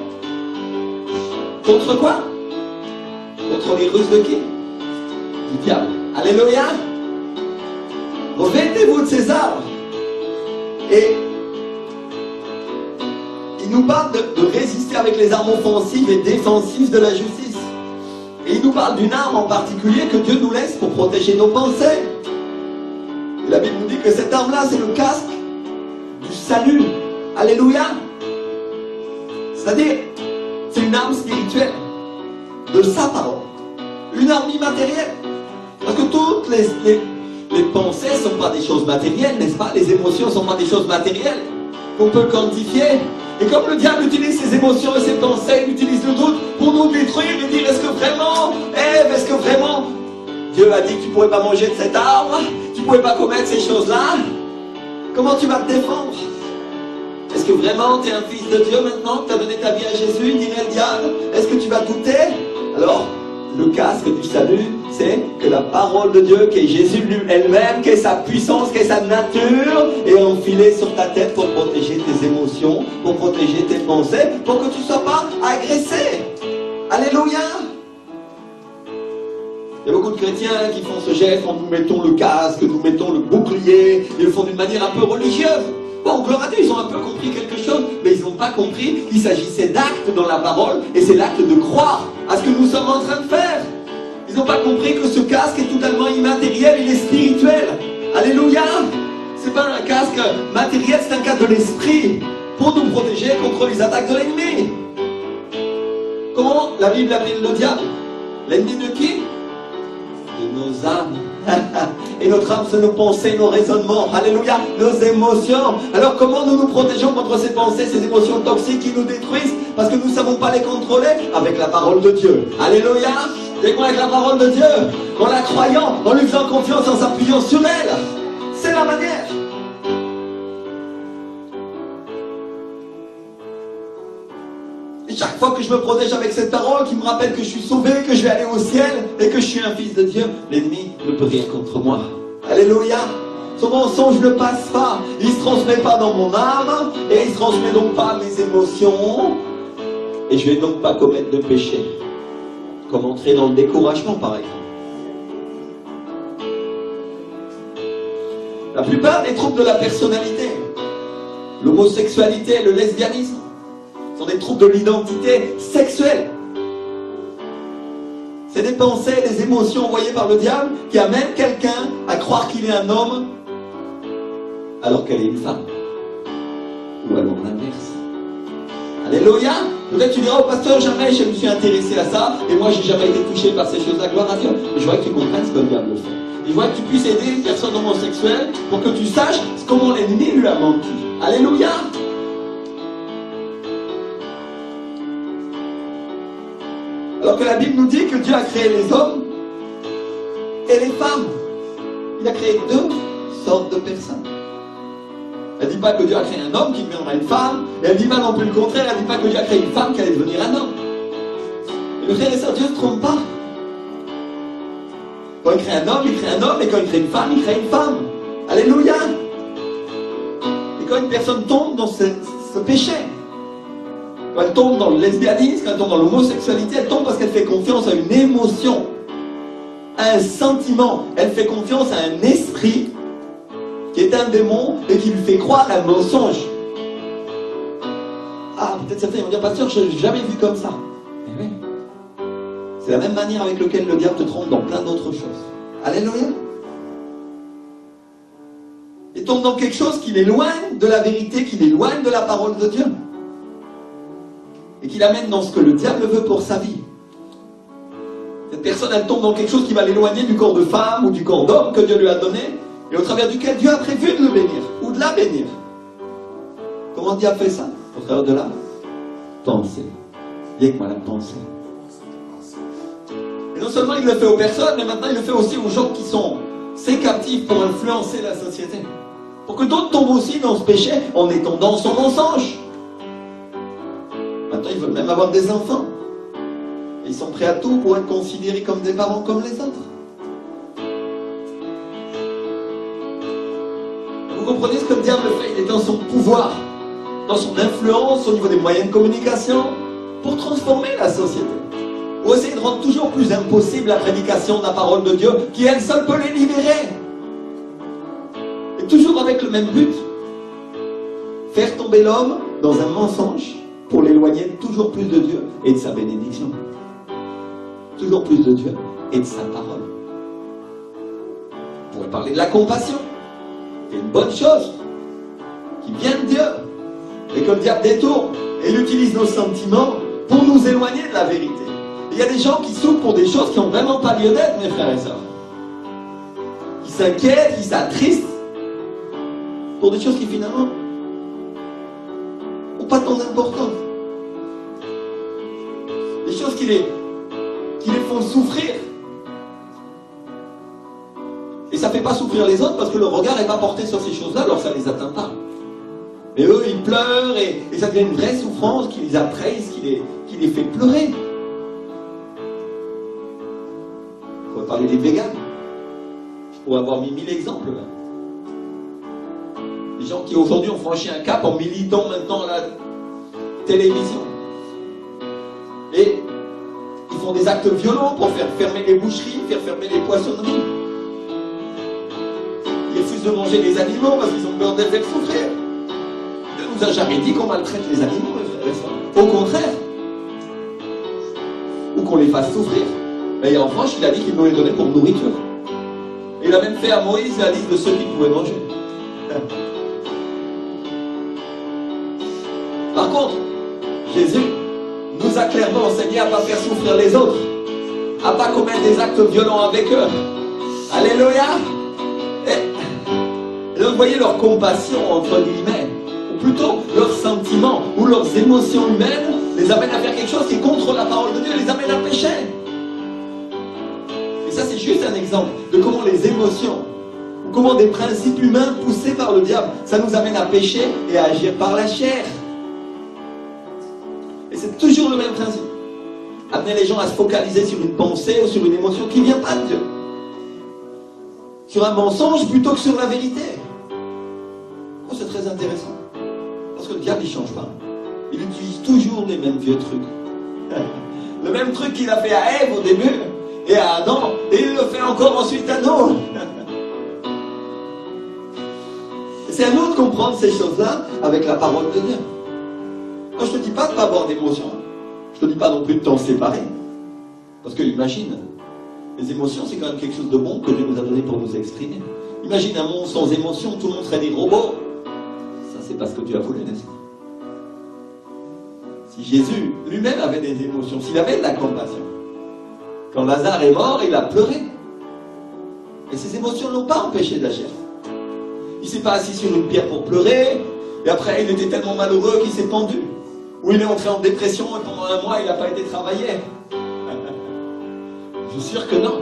contre quoi? Contre les ruses de qui? Du diable. Alléluia. Revêtez-vous de ces armes. Et il nous parle de résister avec les armes offensives et défensives de la justice. Et il nous parle d'une arme en particulier que Dieu nous laisse pour protéger nos pensées. Et la Bible nous dit que cette arme-là, c'est le casque du salut. Alléluia. C'est-à-dire, c'est une arme spirituelle de sa parole. Une arme immatérielle. Parce que toutes les pensées ne sont pas des choses matérielles, n'est-ce pas? Les émotions ne sont pas des choses matérielles qu'on peut quantifier. Et comme le diable utilise ses émotions et ses pensées, il utilise le doute pour nous détruire et dire, est-ce que vraiment, Ève, est-ce que vraiment Dieu a dit que tu ne pourrais pas manger de cet arbre, tu ne pouvais pas commettre ces choses-là? Comment tu vas te défendre? Est-ce que vraiment tu es un fils de Dieu maintenant, que tu as donné ta vie à Jésus, dirait le diable? Est-ce que tu vas douter? Alors, le casque du salut, c'est que la parole de Dieu, qui est Jésus elle-même, qui est sa puissance, qui est sa nature, est enfilée sur ta tête pour protéger tes émotions, pour protéger tes pensées, pour que tu ne sois pas agressé. Alléluia. Il y a beaucoup de chrétiens qui font ce geste, nous mettons le casque, nous mettons le bouclier, ils le font d'une manière un peu religieuse. Bon, gloire à Dieu, ils ont un peu compris quelque chose, mais ils n'ont pas compris qu'il s'agissait d'actes dans la parole, et c'est l'acte de croire à ce que nous sommes en train de faire. Ils n'ont pas compris que ce casque est totalement immatériel, il est spirituel. Alléluia. C'est pas un casque matériel, c'est un casque de l'esprit, pour nous protéger contre les attaques de l'ennemi. Comment la Bible appelle le diable? L'ennemi de qui? De nos âmes. Et notre âme, c'est nos pensées, nos raisonnements, alléluia, nos émotions. Alors comment nous nous protégeons contre ces pensées, ces émotions toxiques qui nous détruisent? Parce que nous ne savons pas les contrôler avec la parole de Dieu. Alléluia. Et quoi avec la parole de Dieu? En la croyant, en lui faisant confiance, en s'appuyant sur elle. C'est la manière. Et chaque fois que je me protège avec cette parole qui me rappelle que je suis sauvé, que je vais aller au ciel et que je suis un fils de Dieu, l'ennemi ne peut rien contre moi. Alléluia. Son mensonge ne passe pas. Il ne se transmet pas dans mon âme et il ne se transmet donc pas à mes émotions. Et je ne vais donc pas commettre de péché. Comme entrer dans le découragement, par exemple. La plupart des troubles de la personnalité, l'homosexualité, le lesbianisme, sont des troubles de l'identité sexuelle. C'est des pensées, des émotions envoyées par le diable qui amènent quelqu'un à croire qu'il est un homme alors qu'elle est une femme. Ou alors l'inverse. Alléluia. Peut-être tu diras au pasteur, jamais je me suis intéressé à ça et moi j'ai jamais été touché par ces choses-là, gloire à Dieu. Mais je voudrais que tu comprennes ce que le diable fait. Et je voudrais que tu puisses aider une personne homosexuelle pour que tu saches comment l'ennemi lui a menti. Alléluia. Alors que la Bible nous dit que Dieu a créé les hommes et les femmes. Il a créé deux sortes de personnes. Elle ne dit pas que Dieu a créé un homme qui deviendra une femme, et elle ne dit pas non plus le contraire, elle ne dit pas que Dieu a créé une femme qui allait devenir un homme. Et le frère et sœur, Dieu ne se trompe pas. Quand il crée un homme, il crée un homme, et quand il crée une femme, il crée une femme. Alléluia. Et quand une personne tombe dans ce péché, quand elle tombe dans le lesbianisme, quand elle tombe dans l'homosexualité, elle tombe parce qu'elle fait confiance à une émotion, à un sentiment. Elle fait confiance à un esprit qui est un démon et qui lui fait croire un mensonge. Ah, peut-être certains vont dire, pasteur, je ne l'ai jamais vu comme ça. Mais oui. C'est la même manière avec laquelle le diable te trompe dans plein d'autres choses. Alléluia. Il tombe dans quelque chose qui l'éloigne de la vérité, qui l'éloigne de la parole de Dieu. Et qui l'amène dans ce que le diable veut pour sa vie. Cette personne, elle tombe dans quelque chose qui va l'éloigner du corps de femme ou du corps d'homme que Dieu lui a donné, et au travers duquel Dieu a prévu de le bénir, ou de la bénir. Comment Dieu a fait ça? Au travers de la pensée. Dis avec moi la pensée. Et non seulement il le fait aux personnes, mais maintenant il le fait aussi aux gens qui sont ses captifs pour influencer la société. Pour que d'autres tombent aussi dans ce péché en étant dans son mensonge. Maintenant ils veulent même avoir des enfants. Et ils sont prêts à tout pour être considérés comme des parents comme les autres. Vous comprenez ce que le diable fait? Il est dans son pouvoir, dans son influence au niveau des moyens de communication, pour transformer la société. Ou essayer de rendre toujours plus impossible la prédication de la parole de Dieu, qui elle seule peut les libérer. Et toujours avec le même but. Faire tomber l'homme dans un mensonge pour l'éloigner toujours plus de Dieu et de sa bénédiction. Toujours plus de Dieu et de sa parole. On pourrait parler de la compassion, qui est une bonne chose, qui vient de Dieu, et que le diable détourne, et il utilise nos sentiments pour nous éloigner de la vérité. Il y a des gens qui souffrent pour des choses qui n'ont vraiment pas lieu d'être, mes frères et sœurs. Qui s'inquiètent, qui s'attristent, pour des choses qui finalement n'ont pas tant d'importance. Des choses qui les font souffrir. Et ça ne fait pas souffrir les autres parce que le regard n'est pas porté sur ces choses-là, alors ça ne les atteint pas. Mais eux, ils pleurent et ça devient une vraie souffrance qui les appraise, qui les fait pleurer. On va parler des véganes. Je pourrais avoir mis 1000 exemples là. Des gens qui aujourd'hui ont franchi un cap en militant maintenant à la télévision. Et ils font des actes violents pour faire fermer les boucheries, faire fermer les poissonneries. Ils refusent de manger les animaux parce qu'ils ont peur de les faire souffrir. Dieu nous a jamais dit qu'on maltraite les animaux, mes frères et sœurs. Au contraire. Ou qu'on les fasse souffrir. Et en revanche, il a dit qu'il nous les donnait pour nourriture. Et il a même fait à Moïse la liste de ceux qui pouvaient manger. Par contre, Jésus nous a clairement enseigné à ne pas faire souffrir les autres, à ne pas commettre des actes violents avec eux. Alléluia. Et donc, vous voyez, leur compassion, entre guillemets, ou plutôt leurs sentiments ou leurs émotions humaines, les amène à faire quelque chose qui est contre la parole de Dieu, les amène à pécher. Et ça, c'est juste un exemple de comment les émotions, ou comment des principes humains poussés par le diable, ça nous amène à pécher et à agir par la chair. Et c'est toujours le même principe. Amener les gens à se focaliser sur une pensée ou sur une émotion qui ne vient pas de Dieu. Sur un mensonge plutôt que sur la vérité. Oh, c'est très intéressant. Parce que le diable, il ne change pas. Il utilise toujours les mêmes vieux trucs. Le même truc qu'il a fait à Ève au début et à Adam, et il le fait encore ensuite à nous. C'est à nous de comprendre ces choses-là avec la parole de Dieu. Moi, je ne te dis pas de ne pas avoir d'émotions. Je ne te dis pas non plus de t'en séparer. Parce que imagine, les émotions, c'est quand même quelque chose de bon que Dieu nous a donné pour nous exprimer. Imagine un monde sans émotions, tout le monde serait des robots. Ça, c'est pas ce que Dieu a voulu, n'est-ce pas? Si Jésus lui-même avait des émotions, s'il avait de la compassion, quand Lazare est mort, il a pleuré. Et ces émotions ne l'ont pas empêché d'agir. Il ne s'est pas assis sur une pierre pour pleurer, et après il était tellement malheureux qu'il s'est pendu. Ou il est entré en dépression et pendant un mois il n'a pas été travaillé. Je suis sûr que non.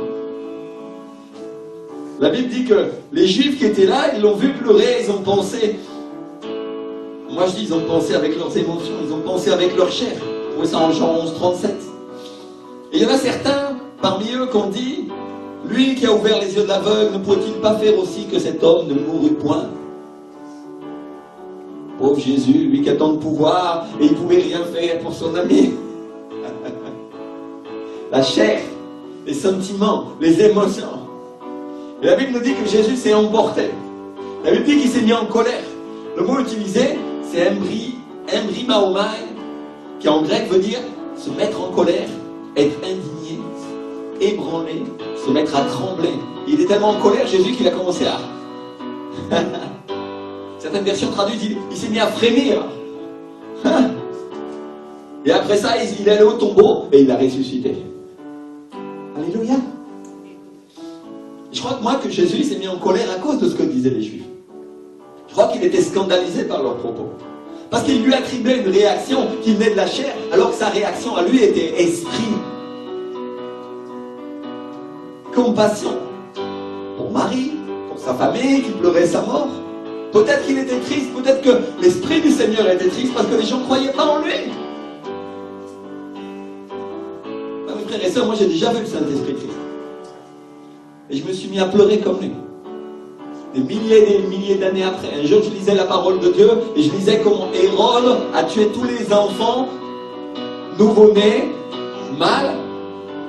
La Bible dit que les Juifs qui étaient là, ils l'ont vu pleurer, ils ont pensé. Moi je dis, ils ont pensé avec leurs émotions, ils ont pensé avec leur chair. Vous voyez ça en Jean 11, 37. Et il y en a certains parmi eux qui ont dit, lui qui a ouvert les yeux de l'aveugle, ne pourrait-il pas faire aussi que cet homme ne mourût point? Pauvre Jésus, lui qui a tant de pouvoir, et il ne pouvait rien faire pour son ami. La chair, les sentiments, les émotions. Et la Bible nous dit que Jésus s'est emporté. La Bible dit qu'il s'est mis en colère. Le mot utilisé, c'est embrymaomai, qui en grec veut dire se mettre en colère, être indigné, ébranlé, se mettre à trembler. Il était tellement en colère, Jésus, qu'il a commencé à... Certaines versions traduisent, il s'est mis à frémir. Et après ça, il est allé au tombeau et il a ressuscité. Alléluia. Je crois que Jésus s'est mis en colère à cause de ce que disaient les Juifs. Je crois qu'il était scandalisé par leurs propos. Parce qu'il lui attribuait une réaction qui venait de la chair, alors que sa réaction à lui était esprit. Compassion pour Marie, pour sa famille qui pleurait sa mort. Peut-être qu'il était triste, peut-être que l'Esprit du Seigneur était triste parce que les gens ne croyaient pas en lui. Mes frères et sœurs, moi j'ai déjà vu le Saint-Esprit triste. Et je me suis mis à pleurer comme lui. des milliers d'années après. Un jour, je lisais la parole de Dieu et je lisais comment Hérode a tué tous les enfants nouveau-nés, mâles,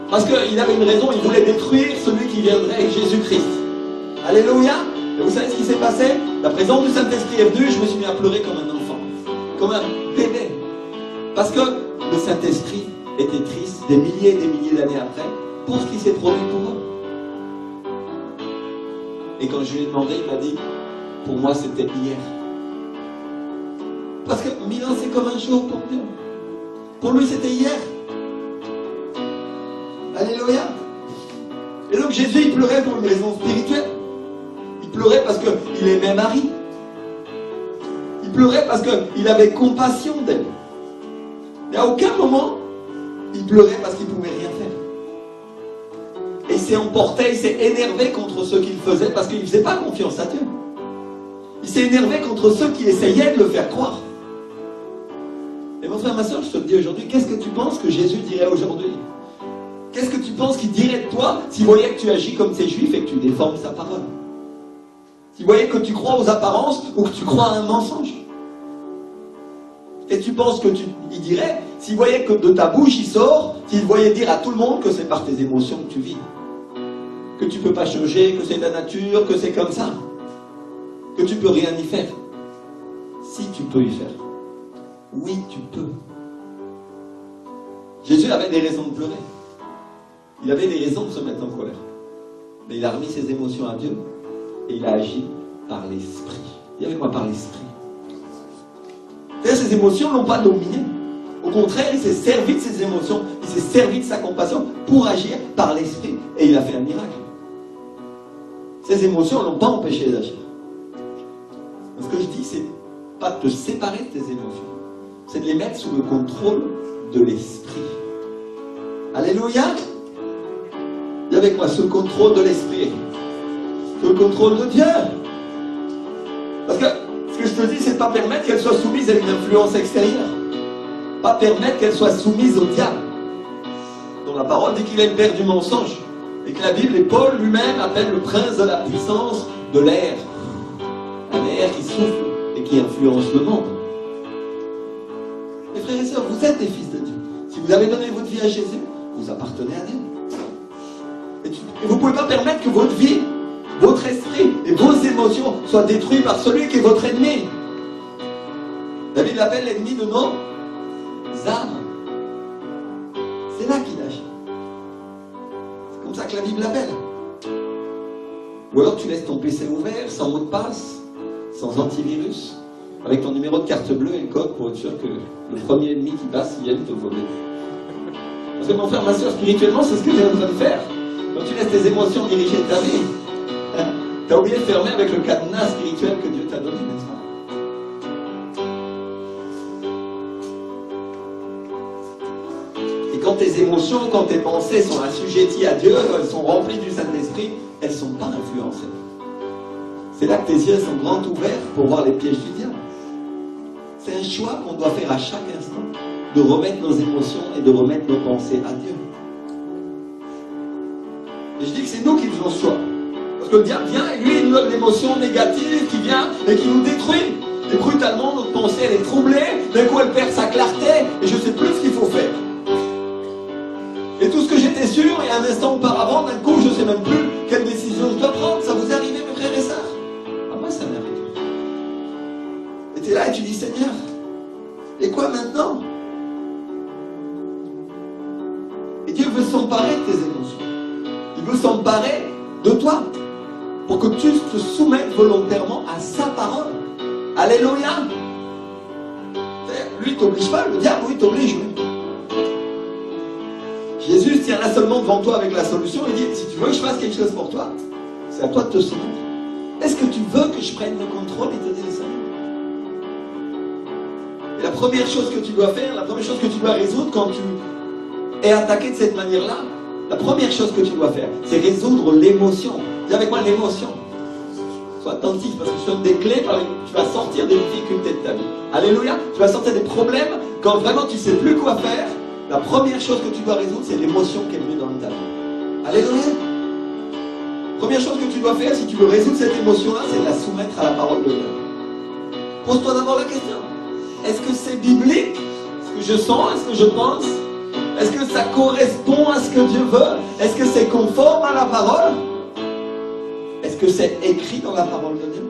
parce qu'il avait une raison, il voulait détruire celui qui viendrait, Jésus-Christ. Alléluia. Et vous savez ce qui s'est passé? La présence du Saint-Esprit est venue, je me suis mis à pleurer comme un enfant, comme un bébé. Parce que le Saint-Esprit était triste des milliers d'années après pour ce qui s'est produit pour eux. Et quand je lui ai demandé, il m'a dit, pour moi c'était hier. Parce que 1000 ans c'est comme un jour pour Dieu. Pour lui c'était hier. Alléluia. Et donc Jésus il pleurait pour une raison spirituelle. Il pleurait parce qu'il aimait Marie. Il pleurait parce qu'il avait compassion d'elle. Et à aucun moment il pleurait parce qu'il ne pouvait rien faire. Et il s'est emporté, il s'est énervé contre ceux qui le faisaient parce qu'il ne faisait pas confiance à Dieu. Il s'est énervé contre ceux qui essayaient de le faire croire. Et mon frère, ma soeur, je te le dis aujourd'hui, qu'est-ce que tu penses que Jésus dirait aujourd'hui? Qu'est-ce que tu penses qu'il dirait de toi s'il voyait que tu agis comme ces juifs et que tu déformes sa parole? S'il voyait que tu crois aux apparences ou que tu crois à un mensonge? Et tu penses que il dirait, s'il voyait que de ta bouche il sort, s'il voyait dire à tout le monde que c'est par tes émotions que tu vis, que tu ne peux pas changer, que c'est la nature, que c'est comme ça, que tu ne peux rien y faire. Si tu peux y faire. Oui, tu peux. Jésus avait des raisons de pleurer. Il avait des raisons de se mettre en colère. Mais il a remis ses émotions à Dieu et il a agi par l'esprit. Dis avec moi, par l'esprit. C'est-à-dire, ses émotions ne l'ont pas dominé. Au contraire, il s'est servi de ses émotions, il s'est servi de sa compassion pour agir par l'esprit. Et il a fait un miracle. Ses émotions ne l'ont pas empêché d'agir. Ce que je dis, c'est pas de te séparer de tes émotions. C'est de les mettre sous le contrôle de l'esprit. Alléluia. Dis avec moi, sous le contrôle de l'esprit. Sous le contrôle de Dieu. Parce que ce que je te dis, c'est de ne pas permettre qu'elle soit soumise à une influence extérieure. Pas permettre qu'elle soit soumise au diable. Dont la parole dit qu'il est le père du mensonge. Et que la Bible, et Paul lui-même appelle le prince de la puissance de l'air. Un air qui souffle et qui influence le monde. Mes frères et sœurs, vous êtes des fils de Dieu. Si vous avez donné votre vie à Jésus, vous appartenez à Dieu. Et vous ne pouvez pas permettre que votre vie, votre esprit et vos émotions soient détruits par celui qui est votre ennemi. David l'appelle l'ennemi de nos âmes. C'est là qu'il agit. C'est comme ça que la Bible l'appelle. Ou alors tu laisses ton PC ouvert, sans mot de passe, sans antivirus, avec ton numéro de carte bleue et le code pour être sûr que le premier ennemi qui passe, il vienne te voler. Parce que mon frère, ma soeur, spirituellement, c'est ce que tu es en train de faire. Quand tu laisses tes émotions diriger ta vie, tu as oublié de fermer avec le cadenas spirituel que Dieu t'a donné, n'est-ce pas? Et quand tes émotions, quand tes pensées sont assujetties à Dieu, elles sont remplies du Saint-Esprit, elles ne sont pas influencées. C'est là que tes yeux sont grands ouverts pour voir les pièges du diable. C'est un choix qu'on doit faire à chaque instant, de remettre nos émotions et de remettre nos pensées à Dieu. Et je dis que c'est nous qui faisons ce choix. Parce que le diable vient et lui, il nous donne l'émotion négative qui vient et qui nous détruit. Et brutalement, notre pensée, elle est troublée. D'un coup, elle perd sa clarté et je ne sais plus ce qu'il faut faire. Et tout ce que j'étais sûr, et un instant auparavant, d'un coup, je ne sais même plus quelle décision je dois prendre. Ça vous est arrivé, mes frères et sœurs? Ah, moi, ça m'est arrivé. Et tu es là et tu dis, Seigneur, et quoi maintenant? Et Dieu veut s'emparer de tes émotions. Il veut s'emparer de toi pour que tu te soumettes volontairement à sa parole. Alléluia. Lui, il ne t'oblige pas, le diable, oui, t'oblige. Jésus se tient là seulement devant toi avec la solution. Il dit, si tu veux que je fasse quelque chose pour toi, c'est à toi de te soumettre. Est-ce que tu veux que je prenne le contrôle et te dire ça? Et la première chose que tu dois faire, la première chose que tu dois résoudre quand tu es attaqué de cette manière-là, la première chose que tu dois faire, c'est résoudre l'émotion. Dis avec moi l'émotion. Sois attentif parce que ce sont des clés par lesquelles tu vas sortir des difficultés de ta vie. Alléluia. Tu vas sortir des problèmes quand vraiment tu ne sais plus quoi faire. La première chose que tu dois résoudre, c'est l'émotion qui est venue dans ta vie. Alléluia. Première chose que tu dois faire si tu veux résoudre cette émotion-là, c'est de la soumettre à la parole de Dieu. Pose-toi d'abord la question. Est-ce que c'est biblique? Est-ce que je sens? Est-ce que je pense? Est-ce que ça correspond à ce que Dieu veut? Est-ce que c'est conforme à la parole? Est-ce que c'est écrit dans la parole de Dieu?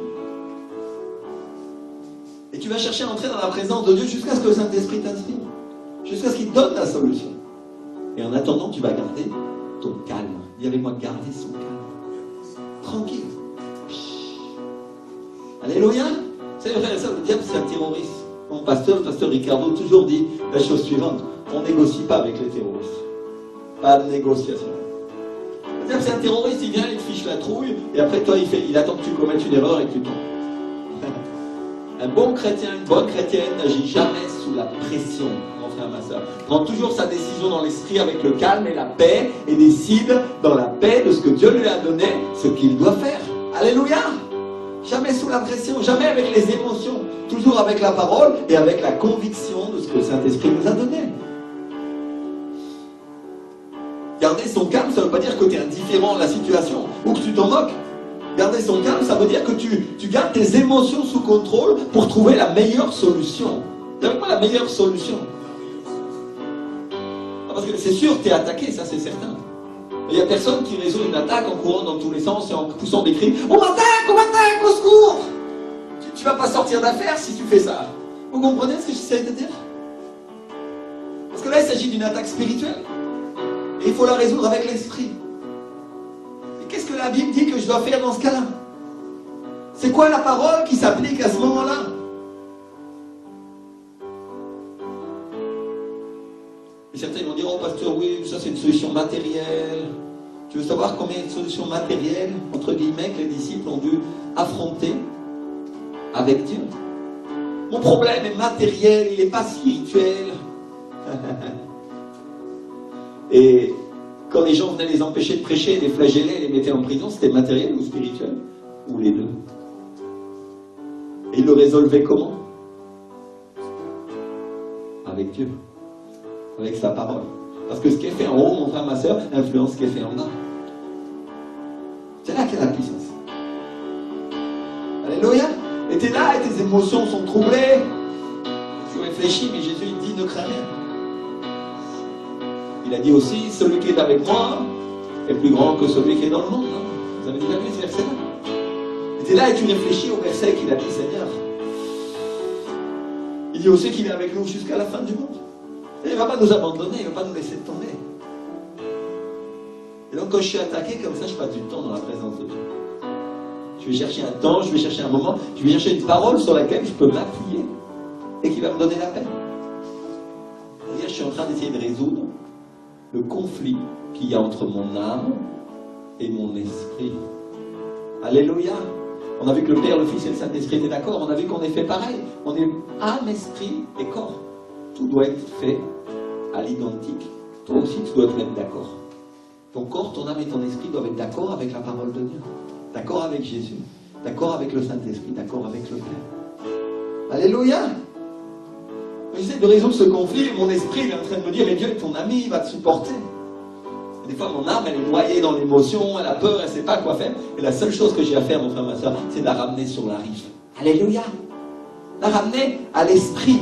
Et tu vas chercher à entrer dans la présence de Dieu jusqu'à ce que le Saint-Esprit t'inspire. Jusqu'à ce qu'il te donne la solution. Et en attendant, tu vas garder ton calme. Dis avec moi, garder son calme. Tranquille. Alléluia. C'est vrai, ça, le diable, c'est un terroriste. Mon pasteur, le pasteur Ricardo, toujours dit la chose suivante. On ne négocie pas avec les terroristes. Pas de négociation. Le diable, c'est un terroriste, il vient, il te fiche la trouille, et après toi, il attend que tu commettes une erreur et que tu tombes. Un bon chrétien, une bonne chrétienne n'agit jamais sous la pression, mon frère, ma soeur. Prend toujours sa décision dans l'esprit avec le calme et la paix, et décide dans la paix de ce que Dieu lui a donné, ce qu'il doit faire. Alléluia! Jamais sous la pression, jamais avec les émotions, toujours avec la parole et avec la conviction de ce que le Saint-Esprit nous a donné. Garder son calme, ça ne veut pas dire que tu es indifférent à la situation ou que tu t'en moques. Garder son calme, ça veut dire que tu gardes tes émotions sous contrôle pour trouver la meilleure solution. C'est avec moi la meilleure solution. Parce que c'est sûr que tu es attaqué, ça c'est certain. Il n'y a personne qui résout une attaque en courant dans tous les sens et en poussant des cris. On m'attaque, au secours! Tu ne vas pas sortir d'affaire si tu fais ça. Vous comprenez ce que j'essaie de dire? Parce que là, il s'agit d'une attaque spirituelle. Et il faut la résoudre avec l'esprit. Et qu'est-ce que la Bible dit que je dois faire dans ce cas-là? C'est quoi la parole qui s'applique à ce moment-là? Et certains vont dire, oh pasteur, oui, ça c'est une solution matérielle. Tu veux savoir combien de solutions matérielles, entre guillemets, que les disciples ont dû affronter avec Dieu? Mon problème est matériel, il n'est pas spirituel. Et quand les gens venaient les empêcher de prêcher, les flagellaient, les mettaient en prison, c'était matériel ou spirituel? Ou les deux? Et ils le résolvaient comment? Avec Dieu. Avec sa parole. Parce que ce qui est fait en haut, mon frère, ma soeur, influence ce qui est fait en bas. C'est là qu'est la puissance. Alléluia. Et tu es là et tes émotions sont troublées. Tu réfléchis, mais Jésus il dit ne crains rien. Il a dit aussi, celui qui est avec moi est plus grand que celui qui est dans le monde. Hein. Vous avez déjà lu ce verset-là? Et tu es là et tu réfléchis au verset qu'il a dit, Seigneur. Il dit aussi qu'il est avec nous jusqu'à la fin du monde. Il ne va pas nous abandonner, il ne va pas nous laisser tomber. Et donc quand je suis attaqué comme ça, je passe du temps dans la présence de Dieu. Je vais chercher un temps, je vais chercher un moment, je vais chercher une parole sur laquelle je peux m'appuyer et qui va me donner la paix. C'est-à-dire, je suis en train d'essayer de résoudre le conflit qu'il y a entre mon âme et mon esprit. Alléluia. On a vu que le Père, le Fils et le Saint-Esprit étaient d'accord. On a vu qu'on est fait pareil. On est âme, esprit et corps. Tout doit être fait à l'identique. Toi aussi, tu dois te mettre d'accord. Ton corps, ton âme et ton esprit doivent être d'accord avec la parole de Dieu. D'accord avec Jésus. D'accord avec le Saint-Esprit. D'accord avec le Père. Alléluia. J'essaie de résoudre ce conflit et mon esprit est en train de me dire, mais Dieu est ton ami, il va te supporter. Et des fois, mon âme, elle est noyée dans l'émotion, elle a peur, elle ne sait pas quoi faire. Et la seule chose que j'ai à faire, mon frère, ma soeur, c'est de la ramener sur la rive. Alléluia. La ramener à l'esprit.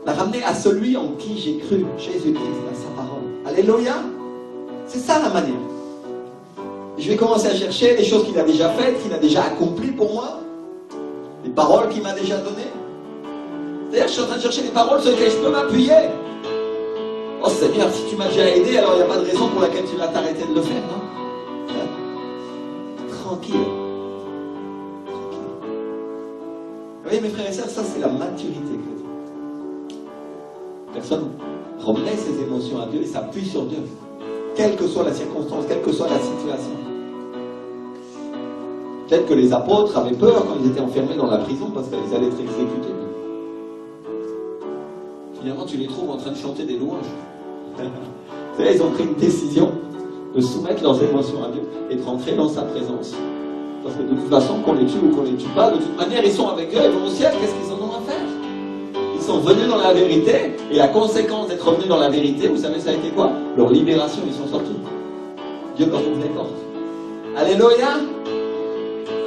La ramener à celui en qui j'ai cru, Jésus-Christ, à sa parole. Alléluia. C'est ça la manière. Et je vais commencer à chercher les choses qu'il a déjà faites, qu'il a déjà accomplies pour moi, les paroles qu'il m'a déjà données. C'est-à-dire, je suis en train de chercher des paroles sur lesquelles je peux m'appuyer. Oh Seigneur, si tu m'as déjà aidé, alors il n'y a pas de raison pour laquelle tu vas t'arrêter de le faire, non? Tranquille. Tranquille. Vous voyez, mes frères et sœurs, ça c'est la maturité chrétienne. Personne remet ses émotions à Dieu et s'appuie sur Dieu. Quelle que soit la circonstance, quelle que soit la situation. Peut-être que les apôtres avaient peur quand ils étaient enfermés dans la prison parce qu'ils allaient être exécutés. Finalement, tu les trouves en train de chanter des louanges. Vous savez, ils ont pris une décision de soumettre leurs émotions à Dieu et de rentrer dans sa présence. Parce que de toute façon, qu'on les tue ou qu'on les tue pas, de toute manière, ils sont avec Dieu, ils vont au ciel, qu'est-ce qu'ils en ont à faire? Ils sont venus dans la vérité, et la conséquence d'être revenus dans la vérité, vous savez, ça a été quoi? Leur libération, ils sont sortis. Dieu leur ouvre les portes. Alléluia.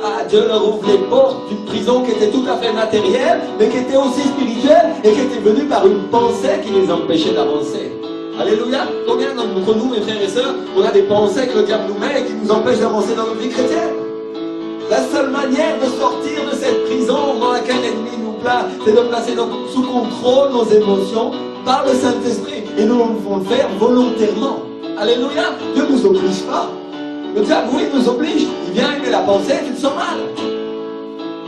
Ah, Dieu leur ouvre les portes d'une prison qui était tout à fait matérielle, mais qui était aussi spirituelle et qui était venue par une pensée qui les empêchait d'avancer. Alléluia. Combien d'entre nous, mes frères et sœurs, on a des pensées que le diable nous met et qui nous empêchent d'avancer dans notre vie chrétienne? La seule manière de sortir de cette prison dans laquelle l'ennemi nous place, c'est de placer sous contrôle nos émotions par le Saint-Esprit. Et nous devons le faire volontairement. Alléluia. Dieu ne nous oblige pas. Le diable, oui, nous oblige. Il vient, il met la pensée, tu te sens mal.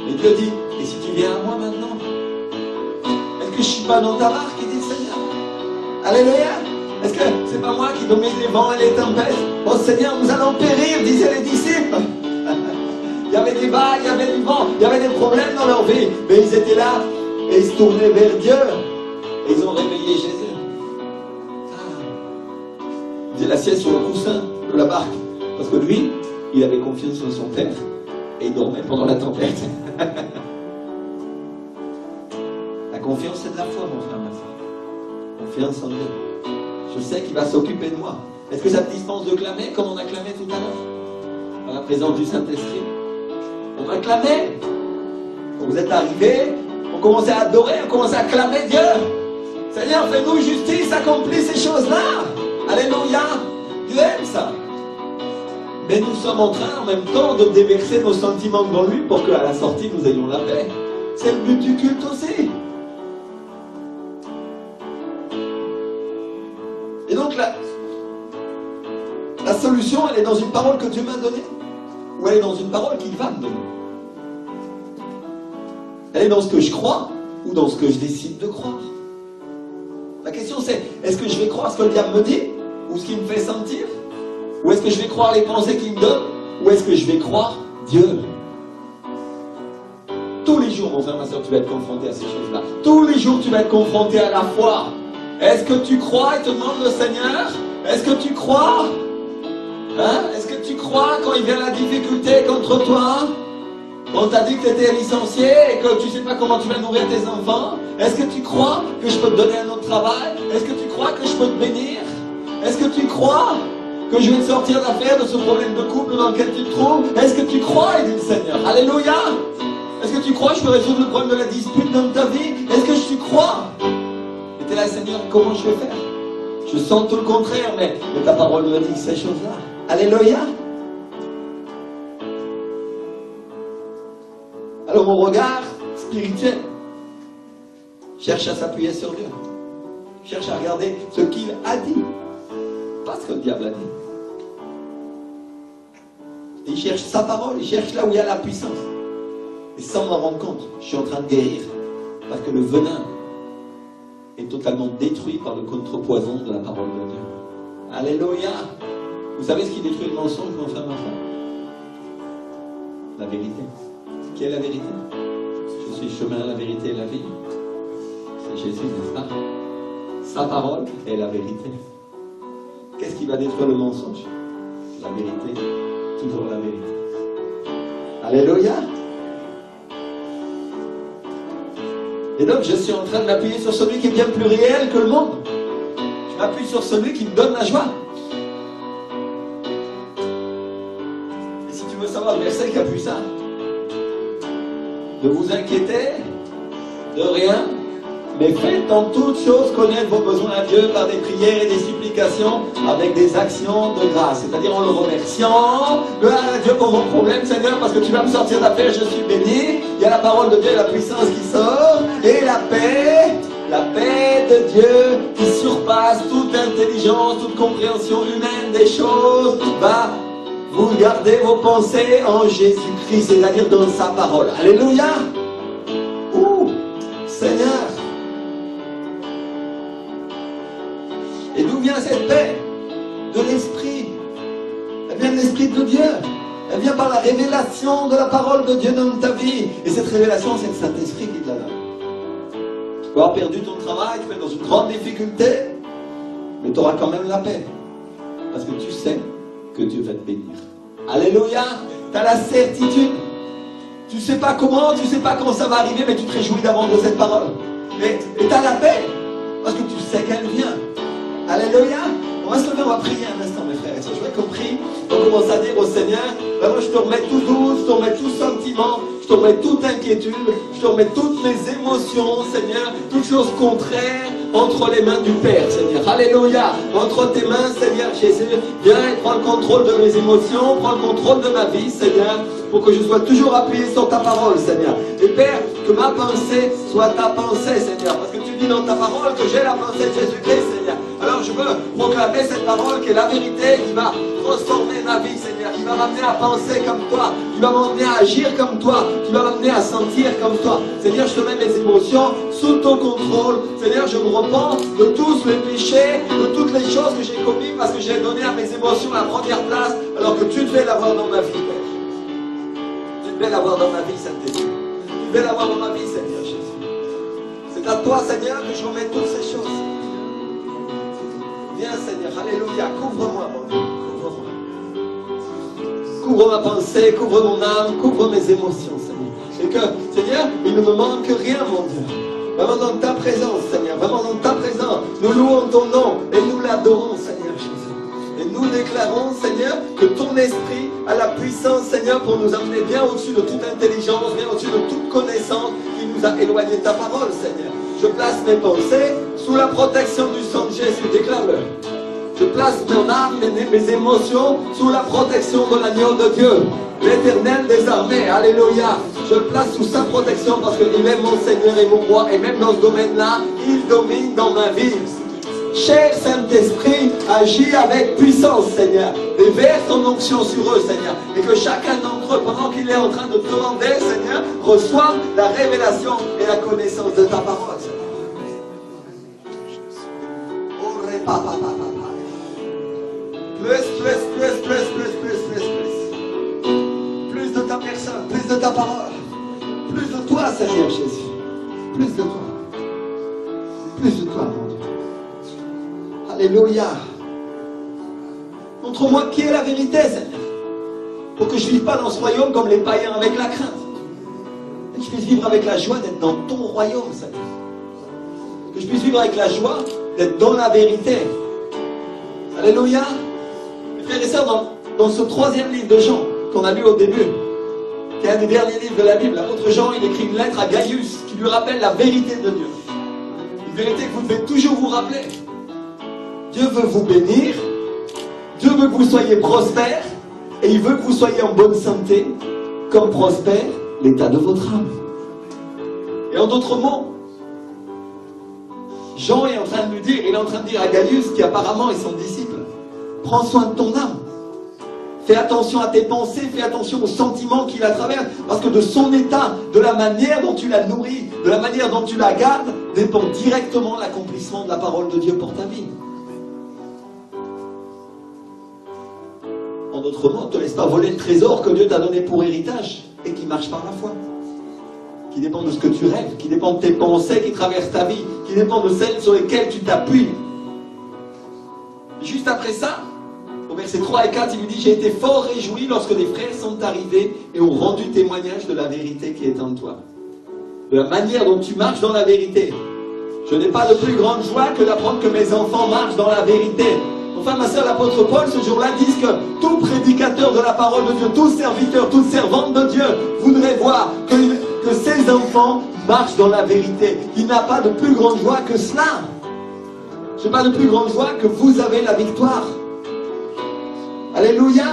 Mais Dieu dit, et si tu viens à moi maintenant? Est-ce que je ne suis pas dans ta barque, il dit le Seigneur? Alléluia. Est-ce que c'est pas moi qui domine les vents et les tempêtes? Oh Seigneur, nous allons périr, disaient les disciples. Il y avait des vagues, il y avait du vent, il y avait des problèmes dans leur vie. Mais ils étaient là et ils se tournaient vers Dieu. Et ils ont réveillé Jésus. Il faisait la sieste sur le coussin de la barque. Parce que lui, il avait confiance en son Père. Et il dormait pendant la tempête. La confiance, c'est de la foi, mon frère, ma soeur. Confiance en Dieu. Je sais qu'il va s'occuper de moi. Est-ce que ça te dispense de clamer comme on a clamé tout à l'heure? Dans la présence du Saint-Esprit. On va clamer. Quand vous êtes arrivés, on commençait à adorer, on commençait à clamer Dieu. Seigneur, fais-nous justice, accomplis ces choses-là. Alléluia. Dieu aime ça. Mais nous sommes en train en même temps de déverser nos sentiments devant lui pour qu'à la sortie nous ayons la paix. C'est le but du culte aussi. Et donc la solution, elle est dans une parole que Dieu m'a donnée, ou elle est dans une parole qu'il va me donner. Elle est dans ce que je crois ou dans ce que je décide de croire. La question c'est, est-ce que je vais croire ce que le diable me dit ou ce qu'il me fait sentir? Ou est-ce que je vais croire les pensées qu'il me donne? Ou est-ce que je vais croire Dieu? Tous les jours, mon frère, ma soeur, tu vas être confronté à ces choses-là. Tous les jours, tu vas être confronté à la foi. Est-ce que tu crois? Et te demande le Seigneur. Est-ce que tu crois? Hein? Est-ce que tu crois quand il vient la difficulté contre toi? On t'a dit que tu étais licencié et que tu ne sais pas comment tu vas nourrir tes enfants? Est-ce que tu crois que je peux te donner un autre travail? Est-ce que tu crois que je peux te bénir? Est-ce que tu crois que je vais te sortir d'affaire de ce problème de couple dans lequel tu te trouves? Est-ce que tu crois, il dit le Seigneur? Alléluia. Est-ce que tu crois que je peux résoudre le problème de la dispute dans ta vie? Est-ce que tu crois? Et tu es là, Seigneur, comment je vais faire? Je sens tout le contraire, mais ta parole me dit ces choses-là. Alléluia. Alors mon regard spirituel cherche à s'appuyer sur Dieu. Cherche à regarder ce qu'il a dit. Pas ce que le diable a dit. Il cherche sa parole, il cherche là où il y a la puissance. Et sans m'en rendre compte, je suis en train de guérir. Parce que le venin est totalement détruit par le contrepoison de la parole de Dieu. Alléluia. Vous savez ce qui détruit le mensonge, mon frère, ma femme? La vérité. Qui est la vérité? Je suis le chemin, la vérité et la vie. C'est Jésus, n'est-ce pas? Sa parole est la vérité. Qu'est-ce qui va détruire le mensonge? La vérité, toujours la vérité. Alléluia. Et donc je suis en train de m'appuyer sur celui qui est bien plus réel que le monde. Je m'appuie sur celui qui me donne la joie. Et si tu veux savoir le verset qui appuie ça, ne vous inquiétez de rien, mais faites en toutes choses connaître vos besoins à Dieu par des prières et des supplications avec des actions de grâce. C'est-à-dire en le remerciant. Gloire à Dieu pour vos problèmes, Seigneur, parce que tu vas me sortir d'affaire, je suis béni. Il y a la parole de Dieu et la puissance qui sort. Et la paix de Dieu qui surpasse toute intelligence, toute compréhension humaine des choses, va vous garder vos pensées en Jésus-Christ, c'est-à-dire dans sa parole. Alléluia. Ouh, Seigneur. Et d'où vient cette paix? De l'Esprit. Elle vient de l'Esprit de Dieu. Elle vient par la révélation de la parole de Dieu dans ta vie. Et cette révélation, c'est le Saint-Esprit qui te la donne. Tu peux avoir perdu ton travail, tu peux être dans une grande difficulté, mais tu auras quand même la paix. Parce que tu sais que Dieu va te bénir. Alléluia. Tu as la certitude. Tu ne sais pas comment, tu ne sais pas quand ça va arriver, mais tu te réjouis d'avance de cette parole. Et tu as la paix. Parce que tu sais qu'elle vient. Alléluia. On va se lever, on va prier un instant, mes frères. Je veux qu'on prie, on commence à dire au Seigneur, Alors je te remets tout doute, je te remets tout sentiment, je te remets toute inquiétude, je te remets toutes mes émotions, Seigneur, toutes choses contraires entre les mains du Père, Seigneur. Alléluia. Entre tes mains, Seigneur Jésus, viens et prends le contrôle de mes émotions, prends le contrôle de ma vie, Seigneur, pour que je sois toujours appuyé sur ta parole, Seigneur. Et Père, que ma pensée soit ta pensée, Seigneur, parce que tu dis dans ta parole que j'ai la pensée de Jésus-Christ, Seigneur. Alors je veux proclamer cette parole qui est la vérité, qui va transformer ma vie, Seigneur, qui va m'amener à penser comme toi, qui va m'amener à agir comme toi, qui va m'amener à sentir comme toi. Seigneur, je te mets mes émotions sous ton contrôle. Seigneur, je me repens de tous les péchés, de toutes les choses que j'ai commises parce que j'ai donné à mes émotions la première place, alors que tu devais l'avoir dans ma vie, Père. Tu devais l'avoir dans ma vie, Saint-Esprit. Tu devais l'avoir dans ma vie, Seigneur Jésus. C'est à toi, Seigneur, que je remets toutes ces choses. Viens, Seigneur, alléluia, couvre-moi, mon Dieu, couvre-moi. Couvre ma pensée, couvre mon âme, couvre mes émotions, Seigneur. Et que, Seigneur, il ne me manque rien, mon Dieu. Vraiment dans ta présence, Seigneur, vraiment dans ta présence, nous louons ton nom et nous l'adorons, Seigneur Jésus. Et nous déclarons, Seigneur, que ton esprit a la puissance, Seigneur, pour nous amener bien au-dessus de toute intelligence, bien au-dessus de toute connaissance qui nous a éloigné de ta parole, Seigneur. Je place mes pensées sous la protection du sang de Jésus, déclare-le. Je place mon âme et mes émotions sous la protection de l'agneau de Dieu, l'Éternel des armées, alléluia. Je le place sous sa protection parce qu'il est mon Seigneur et mon roi, et même dans ce domaine-là, il domine dans ma vie. Cher Saint-Esprit, agis avec puissance, Seigneur. Déverse ton onction sur eux, Seigneur. Et que chacun d'entre eux, pendant qu'il est en train de te demander, Seigneur, reçoive la révélation et la connaissance de ta parole, Seigneur. Plus de ta personne, plus de ta parole, plus de toi, Seigneur Jésus. Plus de toi. Plus de toi, mon Dieu. Alléluia. Montre-moi qui est la vérité, Seigneur. Pour que je ne vive pas dans ce royaume comme les païens avec la crainte. Et que je puisse vivre avec la joie d'être dans ton royaume, Seigneur. Que je puisse vivre avec la joie d'être dans la vérité. Alléluia. Mes frères et sœurs, dans ce troisième livre de Jean, qu'on a lu au début, qui est un des derniers livres de la Bible, l'apôtre Jean, il écrit une lettre à Gaius, qui lui rappelle la vérité de Dieu. Une vérité que vous devez toujours vous rappeler. Dieu veut vous bénir, Dieu veut que vous soyez prospères, et il veut que vous soyez en bonne santé, comme prospère l'état de votre âme. Et en d'autres mots, Jean est en train de lui dire, il est en train de dire à Gaius, qui apparemment est son disciple, prends soin de ton âme. Fais attention à tes pensées, fais attention aux sentiments qui la traversent, parce que de son état, de la manière dont tu la nourris, de la manière dont tu la gardes, dépend directement l'accomplissement de la parole de Dieu pour ta vie. En d'autres mots, ne te laisse pas voler le trésor que Dieu t'a donné pour héritage et qui marche par la foi. Qui dépend de ce que tu rêves, qui dépend de tes pensées qui traversent ta vie, qui dépend de celles sur lesquelles tu t'appuies. Juste après ça, au verset 3 et 4, il lui dit « J'ai été fort réjoui lorsque des frères sont arrivés et ont rendu témoignage de la vérité qui est en toi. » De la manière dont tu marches dans la vérité. Je n'ai pas de plus grande joie que d'apprendre que mes enfants marchent dans la vérité. Enfin, ma sœur, l'apôtre Paul, ce jour-là, dit que tout prédicateur de la parole de Dieu, tout serviteur, toute servante de Dieu voudrait voir que ses enfants marchent dans la vérité. Il n'a pas de plus grande joie que cela. Je n'ai pas de plus grande joie que vous avez la victoire. Alléluia.